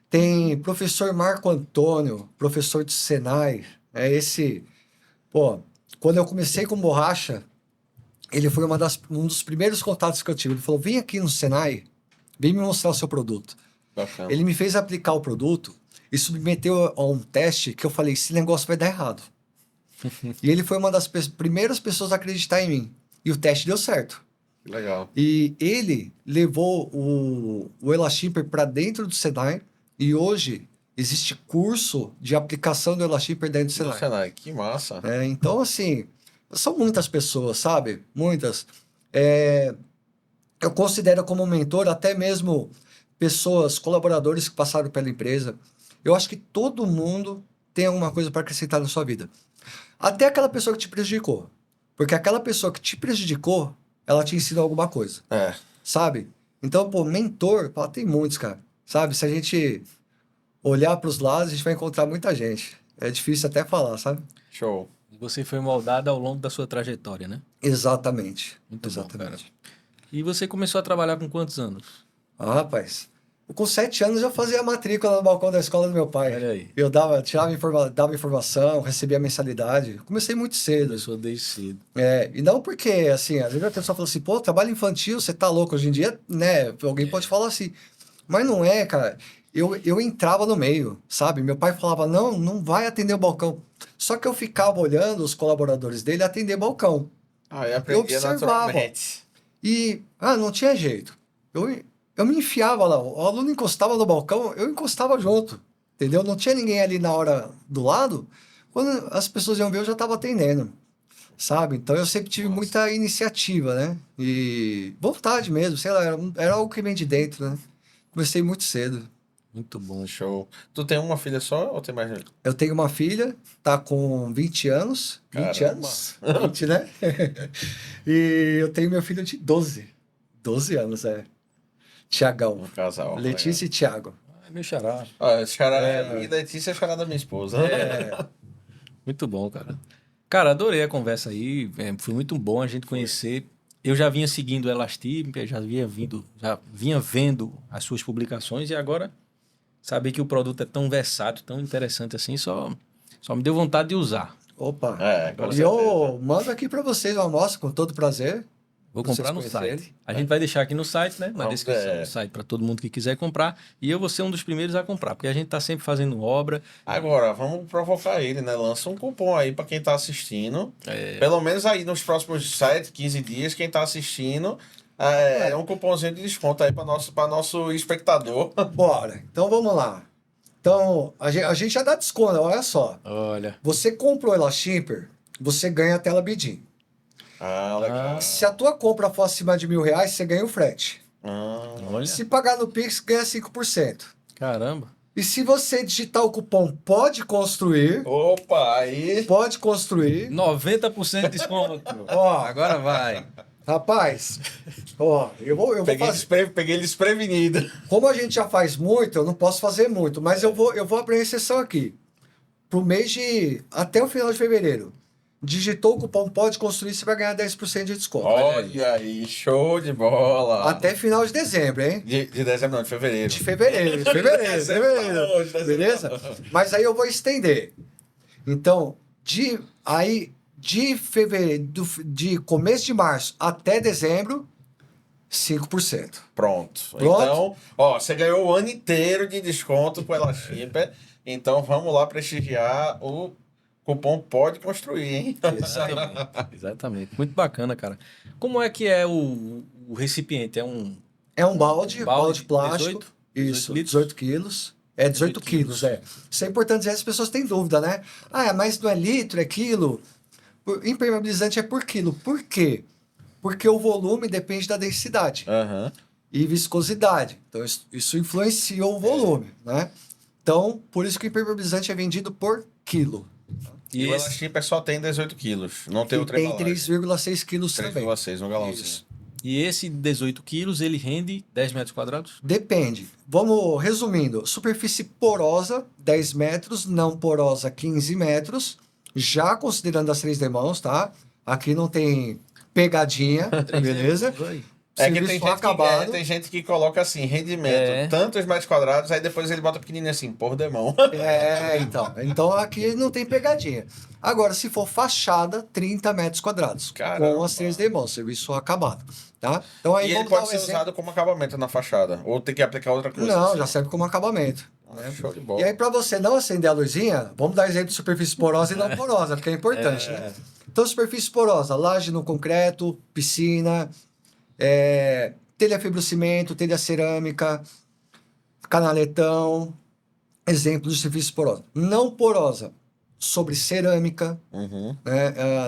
Tem professor Marco Antônio, professor do Senai. É esse. Pô, quando eu comecei com borracha, ele foi um dos primeiros contatos que eu tive. Ele falou: vem aqui no Senai, vem me mostrar o seu produto. Bacana. Ele me fez aplicar o produto e submeteu a um teste que eu falei: esse negócio vai dar errado. E ele foi uma das primeiras pessoas a acreditar em mim. E o teste deu certo. Que legal. E ele levou o Elastipper para dentro do Senai e hoje existe curso de aplicação do Elastipper dentro do Do Senai. Senai, que massa. Então, assim, são muitas pessoas, sabe? Muitas. É, eu considero como mentor até mesmo pessoas, colaboradores que passaram pela empresa. Eu acho que todo mundo tem alguma coisa para acrescentar na sua vida. Até aquela pessoa que te prejudicou. Porque aquela pessoa que te prejudicou, ela te ensina alguma coisa, É, sabe? Então, pô, mentor, pô, tem muitos, cara. Sabe? Se a gente olhar para os lados, a gente vai encontrar muita gente. É difícil até falar, sabe? show. E você foi moldado ao longo da sua trajetória, né? Exatamente. Muito bom, cara. Exatamente. E você começou a trabalhar com quantos anos? Ah, rapaz. Eu, com 7 anos já fazia a matrícula no balcão da escola do meu pai. Olha aí. Eu dava informação, recebia mensalidade. Comecei muito cedo. Começou desde cedo. E não porque, assim, às vezes a pessoa fala assim, pô, trabalho infantil, você tá louco. Hoje em dia, né, alguém pode falar assim. Mas não é, cara. Eu entrava no meio, sabe? Meu pai falava, não, não vai atender o balcão. Só que eu ficava olhando os colaboradores dele atender balcão. Ah, eu Eu aprendi observava. naturalmente. Não tinha jeito. Eu me enfiava lá. O aluno encostava no balcão, eu encostava junto. Entendeu? Não tinha ninguém ali na hora do lado. Quando as pessoas iam ver, eu já estava atendendo. Sabe? Então eu sempre tive Nossa. muita iniciativa, né? E vontade mesmo, sei lá, era algo que vem de dentro, né? Comecei muito cedo. Muito bom. Show. Tu tem uma filha só ou tem mais? Eu tenho uma filha, tá com 20 anos. 20 Caramba. anos? 20, né? E eu tenho meu filho de 12. 12 anos, Tiagão. Um casal. Letícia e Tiago. Ah, meu xará. Ah, e Letícia é chará da minha esposa. Muito bom, cara. Cara, adorei a conversa aí. Foi muito bom a gente conhecer. Eu já vinha seguindo o Elastip, já vinha vendo as suas publicações e agora saber que o produto é tão versátil, tão interessante assim, só me deu vontade de usar. Opa! Com E certeza. eu mando aqui para vocês uma amostra com todo prazer. Vou Vocês comprar no conhecerem. site. A gente vai deixar aqui no site, né? Na Vamos, descrição do site, para todo mundo que quiser comprar. E eu vou ser um dos primeiros a comprar, porque a gente tá sempre fazendo obra. Agora, vamos provocar ele, né? Lança um cupom aí pra quem tá assistindo. Pelo menos aí nos próximos 7, 15 dias, quem tá assistindo, um cupomzinho de desconto aí pra nosso espectador. Bora. Então vamos lá. Então, a gente já dá desconto, olha só. Olha. Você comprou ela Shimper, você ganha a tela BIDIM. Legal. Se a tua compra for acima de R$1.000, você ganha o frete. Olha. Se pagar no Pix, ganha 5%. Caramba. E se você digitar o cupom Pode Construir, Opa, aí. pode construir. 90% de desconto. Ó, Agora vai. rapaz, ó, eu vou fazer. Peguei ele desprevenido. Como a gente já faz muito, eu não posso fazer muito, mas eu vou abrir exceção aqui. Pro mês de. Até o final de fevereiro. Digitou o cupom Pode Construir, você vai ganhar 10% de desconto. Olha aí, show de bola. Até final de dezembro, hein? De dezembro, não, de fevereiro. De fevereiro, fevereiro. Dezembro. Beleza? Mas aí eu vou estender. Então, de fevereiro, de começo de março até dezembro, 5%. Pronto. Pronto? Então, você ganhou o ano inteiro de desconto com ela Shimper. Então, vamos lá prestigiar o cupom Pode Construir, hein? Exatamente. Muito bacana, cara. Como é que é o recipiente? É um balde plástico. 18? Isso, 18 18 quilos. É 18 quilos, é. Isso é importante dizer, as pessoas têm dúvida, né? Mas não é litro, é quilo. Impermeabilizante é por quilo. Por quê? Porque o volume depende da densidade e viscosidade. Então, isso influencia o volume, né? Então, por isso que o impermeabilizante é vendido por quilo. E o Elastiper só tem 18 quilos. Não tem outra Tem embalagem. 3,6 quilos também. 3,6 no galãozinho. Isso. E esse 18 quilos, ele rende 10 metros quadrados? Depende. Vamos resumindo. Superfície porosa, 10 metros. Não porosa, 15 metros. Já considerando as 3 demãos, tá? Aqui não tem pegadinha, beleza? É que Serviço tem gente que coloca assim, rendimento, tantos metros quadrados, aí depois ele bota pequenininho assim, por demão. Então aqui não tem pegadinha. Agora, se for fachada, 30 metros quadrados. Caramba. Com as 3 demãos, serviço acabado. Tá? Então aí E ele vamos dar pode ser usado como acabamento na fachada, ou tem que aplicar outra coisa? Não, assim? já serve como acabamento. Show de bola. E aí, para você não acender a luzinha, vamos dar exemplo de superfície porosa e não porosa, porque é importante, né? Então, superfície porosa, laje no concreto, piscina, telha fibrocimento, telha cerâmica, canaletão, exemplos de superfície porosa. Não porosa, sobre cerâmica,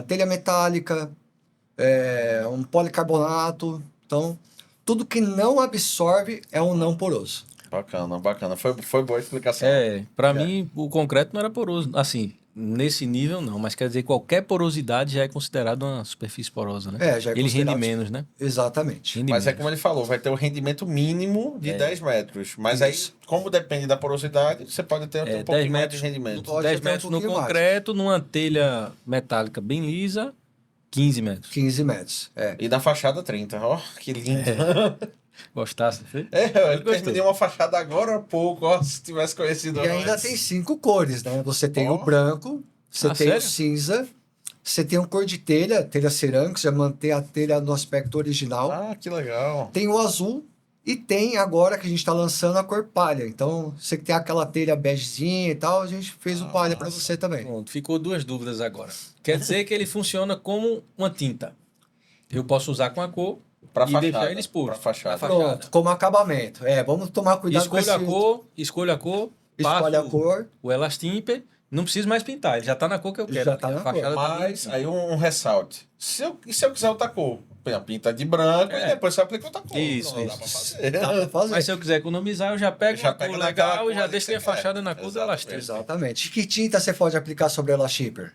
telha metálica, um policarbonato. Então, tudo que não absorve é um não poroso. Bacana. Foi boa a explicação. Pra mim, o concreto não era poroso. Assim, nesse nível não, mas quer dizer, qualquer porosidade já é considerado uma superfície porosa, né? Já é Ele considerado. rende menos, né? Exatamente. Rende Mas menos. como ele falou, vai ter o rendimento mínimo de 10 metros. Mas aí, como depende da porosidade, você pode ter um 10 pouquinho mais metros de rendimento. Pode 10 ter um metros no pouquinho mais. concreto, numa telha metálica bem lisa, 15 metros. 15 metros. E na fachada 30. Ó, que lindo. Gostasse, não foi? Eu terminei uma fachada agora há pouco, se tivesse conhecido E ainda antes. tem 5 cores, né? Você tem o branco, você tem sério? o cinza, você tem o cor de telha cerâmica, você mantém a telha no aspecto original. Ah, que legal. Tem o azul e tem agora que a gente está lançando a cor palha. Então, você que tem aquela telha begezinha e tal, a gente fez o palha para você também. Pronto, ficou 2 dúvidas agora. Quer dizer que ele funciona como uma tinta. Eu posso usar com a cor Pra e fachada, deixar ele exposto. pra fachada. Na Pronto, como acabamento. Vamos tomar cuidado com Escolha a esse... cor, escolha a cor, Escolhe a passo cor. o Elastimper, não preciso mais pintar, ele já tá na cor que eu quero. Já tá A na cor. fachada tá Mas bonitinha. aí um ressalte. Se eu quiser outra cor, pinta de branco e depois você aplica outra cor. Isso, Não, isso. Dá pra fazer. Dá pra fazer. Mas se eu quiser economizar, eu já pego Já uma pega cor naquela legal cor e já ali deixo que minha você quer. fachada na cor do Exatamente. Elastimper. Exatamente. Que tinta você pode aplicar sobre ela Shimper?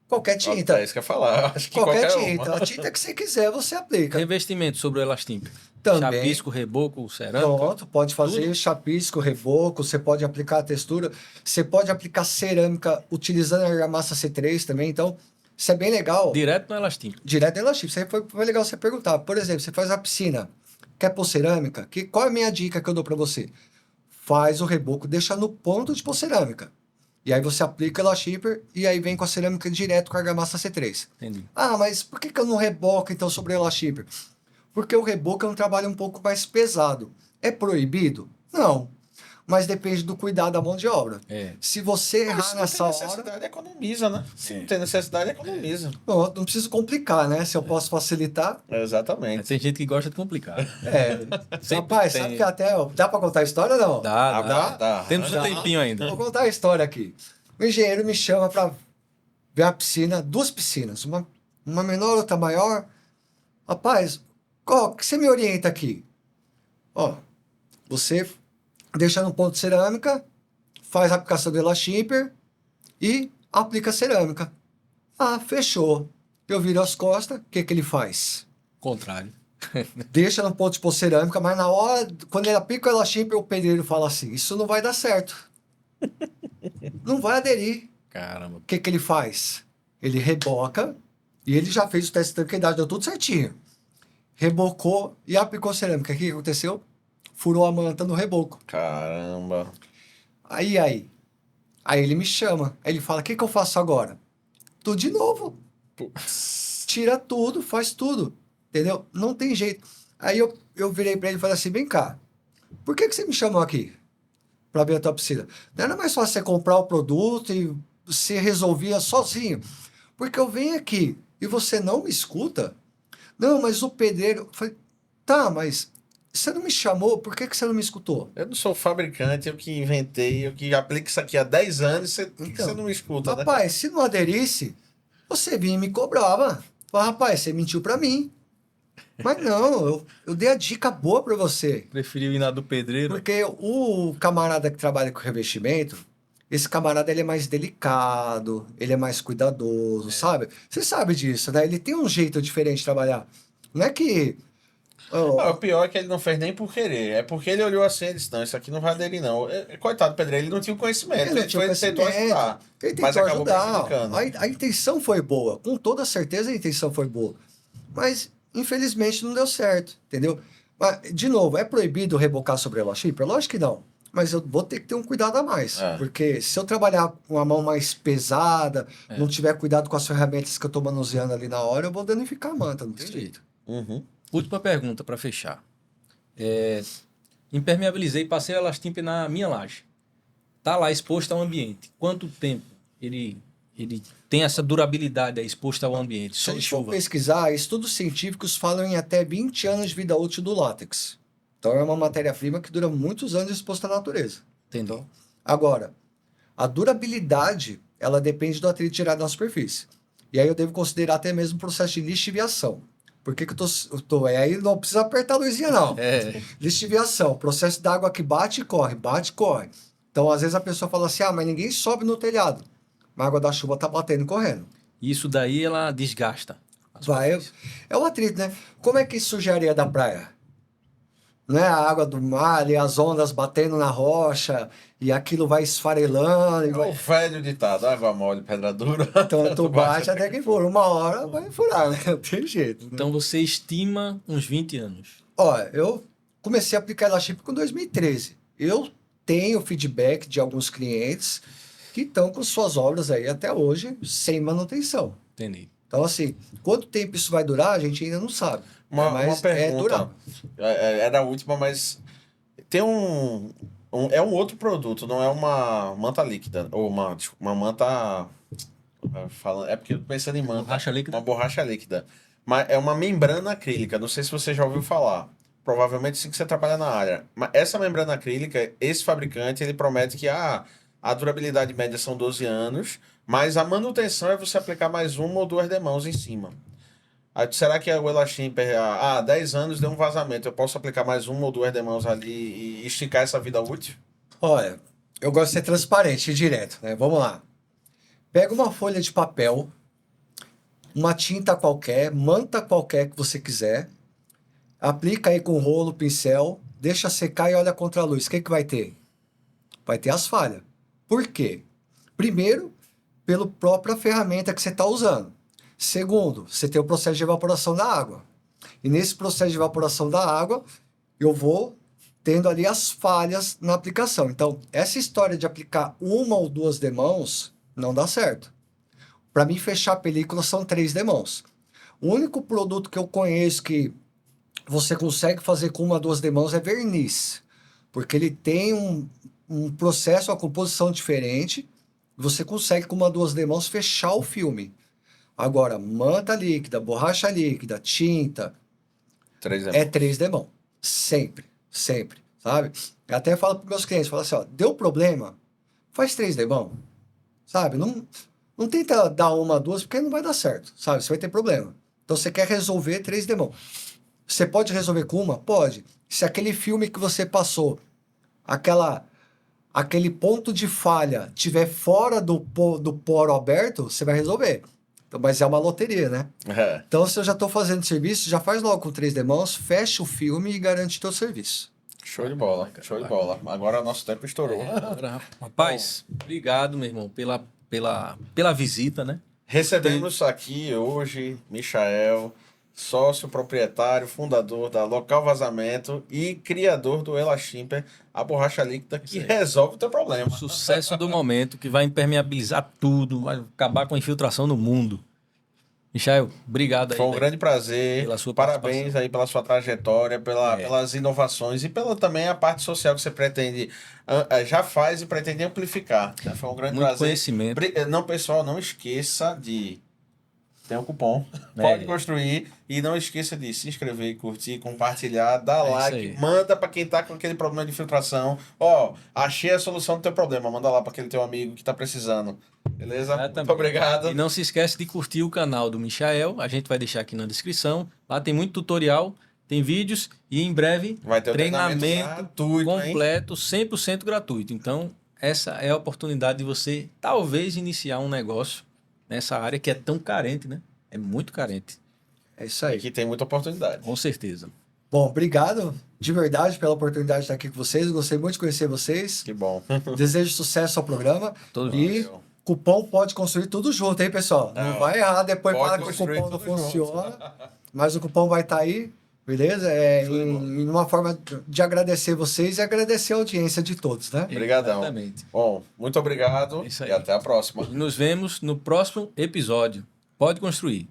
Qualquer tinta. É isso que eu ia falar. Acho que Qualquer qualquer tinta. uma. A tinta que você quiser, você aplica. Revestimento sobre o Elastimper. Também. Chapisco, reboco, cerâmica. Pronto, pode fazer chapisco, reboco, você pode aplicar a textura, você pode aplicar cerâmica utilizando a argamassa C3 também, então isso é bem legal. Direto no Elastimper. Direto da Chip, foi legal você perguntar. Por exemplo, você faz a piscina, quer pôr cerâmica? Qual é a minha dica que eu dou para você? faz o reboco, deixa no ponto de pôr cerâmica. E aí você aplica ela shipper e aí vem com a cerâmica direto com a argamassa C3. Entendi. Ah, mas por que eu não reboco então sobre ela shipper? Porque o reboco é um trabalho um pouco mais pesado. É proibido? Não. Mas depende do cuidado da mão de obra. Se você Mas errar se não nessa tem hora... necessidade, economiza, né? Se não tem necessidade, economiza. Não preciso complicar, né? Se eu posso facilitar... Exatamente. Tem gente que gosta de complicar. Rapaz, tem. sabe que até... Dá pra contar a história ou não? Dá. Temos um tempinho ainda. Vou contar a história aqui. O engenheiro me chama para ver a piscina, 2 piscinas, uma menor, outra maior. Rapaz, o que você me orienta aqui? Ó, você deixa no ponto de cerâmica, faz a aplicação do Elashipper e aplica a cerâmica. Ah, fechou. Eu viro as costas, o que ele faz? Contrário. Deixa no ponto de pôr cerâmica, mas na hora, quando ele aplica o Elashipper, o pedreiro fala assim, isso não vai dar certo. Não vai aderir. Caramba. O que ele faz? Ele reboca, e ele já fez o teste de tanqueidade, deu tudo certinho. Rebocou e aplicou cerâmica. O que aconteceu? Furou a manta no reboco. Caramba. Aí ele me chama. Aí ele fala, o que eu faço agora? Tudo de novo. Putz. Tira tudo, faz tudo. Entendeu? Não tem jeito. Aí eu virei pra ele e falei assim, vem cá. Por que você me chamou aqui? Pra ver a tua piscina. Não era mais fácil você comprar o produto e você resolvia sozinho. Porque eu venho aqui e você não me escuta. Não, mas o pedreiro... Eu falei, tá, mas você não me chamou, por que você não me escutou? Eu não sou fabricante, eu que inventei, eu que aplico isso aqui há 10 anos, você não me escuta, né? Rapaz, se não aderisse, você vinha e me cobrava. Falei, rapaz, você mentiu pra mim. Mas não, eu dei a dica boa pra você. Preferiu ir na do pedreiro. Porque o camarada que trabalha com revestimento, esse camarada ele é mais delicado, ele é mais cuidadoso, sabe? Você sabe disso, né? Ele tem um jeito diferente de trabalhar. Não é que... O pior é que ele não fez nem por querer. É porque ele olhou assim e disse, não, isso aqui não vai aderir, não. Coitado do pedreiro, ele não tinha o conhecimento. Ele não tinha tentou ajudar. Ele Mas tentou acabou ajudar. prejudicando. A intenção foi boa. Com toda certeza a intenção foi boa. Mas, infelizmente, não deu certo, entendeu? Mas, de novo, é proibido rebocar sobre a chipper? Lógico que não. Mas eu vou ter que ter um cuidado a mais. Porque se eu trabalhar com a mão mais pesada, não tiver cuidado com as ferramentas que eu estou manuseando ali na hora, eu vou danificar a manta, não tem jeito. Uhum. Última pergunta para fechar. Impermeabilizei e passei a Elastimp na minha laje. Tá lá exposto ao ambiente. Quanto tempo ele tem essa durabilidade exposto ao ambiente? Se Sol a e gente for chuva. pesquisar, estudos científicos falam em até 20 anos de vida útil do látex. Então é uma matéria-prima que dura muitos anos exposta à natureza. Entendeu? Agora, a durabilidade, ela depende do atrito gerado na superfície. E aí eu devo considerar até mesmo o processo de lixiviação. Por que eu tô... Aí não precisa apertar a luzinha, não. Lixiviação, processo da água que bate e corre, bate e corre. Então, às vezes a pessoa fala assim, mas ninguém sobe no telhado. A água da chuva tá batendo e correndo. Isso daí ela desgasta. É o atrito, né? Como é que surge a areia da praia? Não é a água do mar e as ondas batendo na rocha e aquilo vai esfarelando. É o velho ditado, água mole, pedra dura. Então tu bate até que for. Uma hora vai furar, né? Não tem jeito. Né? Então você estima uns 20 anos. Olha, eu comecei a aplicar Elaship com 2013. Eu tenho feedback de alguns clientes que estão com suas obras aí até hoje sem manutenção. Entendi. Então, assim, quanto tempo isso vai durar, a gente ainda não sabe. Uma pergunta. Era a última, mas tem é um outro produto, não é uma manta líquida, ou uma manta... É porque eu tô pensando em manta. Borracha líquida? Uma borracha líquida. Mas é uma membrana acrílica, não sei se você já ouviu falar. Provavelmente sim que você trabalha na área. Mas essa membrana acrílica, esse fabricante, ele promete que a durabilidade média são 12 anos, mas a manutenção é você aplicar mais uma ou duas demãos em cima. Aí, será que o Elashimp, 10 anos deu um vazamento, eu posso aplicar mais uma ou duas demãos ali e esticar essa vida útil? Olha, eu gosto de ser transparente e direto, né? Vamos lá. Pega uma folha de papel, uma tinta qualquer, manta qualquer que você quiser, aplica aí com rolo, pincel, deixa secar e olha contra a luz. O que vai ter? Vai ter as falhas. Por quê? Primeiro, pela própria ferramenta que você está usando. Segundo, você tem o processo de evaporação da água. E nesse processo de evaporação da água, eu vou tendo ali as falhas na aplicação. Então, essa história de aplicar uma ou duas demãos não dá certo. Para mim, fechar a película são 3 demãos. O único produto que eu conheço que você consegue fazer com uma, 2 demãos é verniz, porque ele tem um processo, uma composição diferente. Você consegue com uma, 2 demãos fechar o filme. Agora, manta líquida, borracha líquida, tinta, 3 é 3 demãos. Sempre, sempre, sabe? Eu até falo para meus clientes, falo assim, ó, deu problema, faz 3 demãos, sabe? Não tenta dar uma, 2, porque não vai dar certo, sabe? Você vai ter problema. Então, você quer resolver 3 demãos. Você pode resolver com uma? Pode. Se aquele filme que você passou, aquele ponto de falha tiver fora do poro aberto, você vai resolver. Então, mas é uma loteria, né? É. Então, se eu já estou fazendo serviço, já faz logo com 3 demãos, fecha o filme e garante teu serviço. Show de bola, show de bola. Agora o nosso tempo estourou. Rapaz, obrigado, meu irmão, pela visita, né? Recebemos aqui hoje Michael, sócio proprietário, fundador da Local Vazamento e criador do Elashimper, a borracha líquida que resolve o teu problema. Sucesso do momento, que vai impermeabilizar tudo, vai acabar com a infiltração no mundo. Michael, obrigado aí. Foi um grande prazer. pela sua Parabéns participação. aí pela sua trajetória, pelas inovações e pela também a parte social que você pretende, já faz e pretende amplificar. Foi um grande Muito prazer. conhecimento. Não, pessoal, não esqueça de... Tem um cupom. Pode construir. E não esqueça de se inscrever, curtir, compartilhar, dar É isso like. aí. Manda para quem tá com aquele problema de filtração. Ó, achei a solução do teu problema. Manda lá para aquele teu amigo que tá precisando. Beleza? Exatamente. Muito obrigado. E não se esquece de curtir o canal do Michael, a gente vai deixar aqui na descrição. Lá tem muito tutorial, tem vídeos e em breve Vai ter o treinamento gratuito, hein? completo, 100% gratuito. Então, essa é a oportunidade de você talvez iniciar um negócio nessa área que é tão carente, né? É muito carente, É isso aí. Aqui tem muita oportunidade. com certeza. Bom, obrigado de verdade pela oportunidade de estar aqui com vocês. Gostei muito de conhecer vocês. Que bom. Desejo sucesso ao programa. Todos E Valeu. cupom pode construir tudo junto, hein, pessoal? Não vai errar depois Pode falar que o construir cupom não tudo junto. funciona. Mas o cupom vai estar aí, beleza? Em uma forma de agradecer vocês e agradecer a audiência de todos, né? Obrigadão. Exatamente. Bom, muito obrigado É isso aí. e até a próxima. E nos vemos no próximo episódio. Pode construir.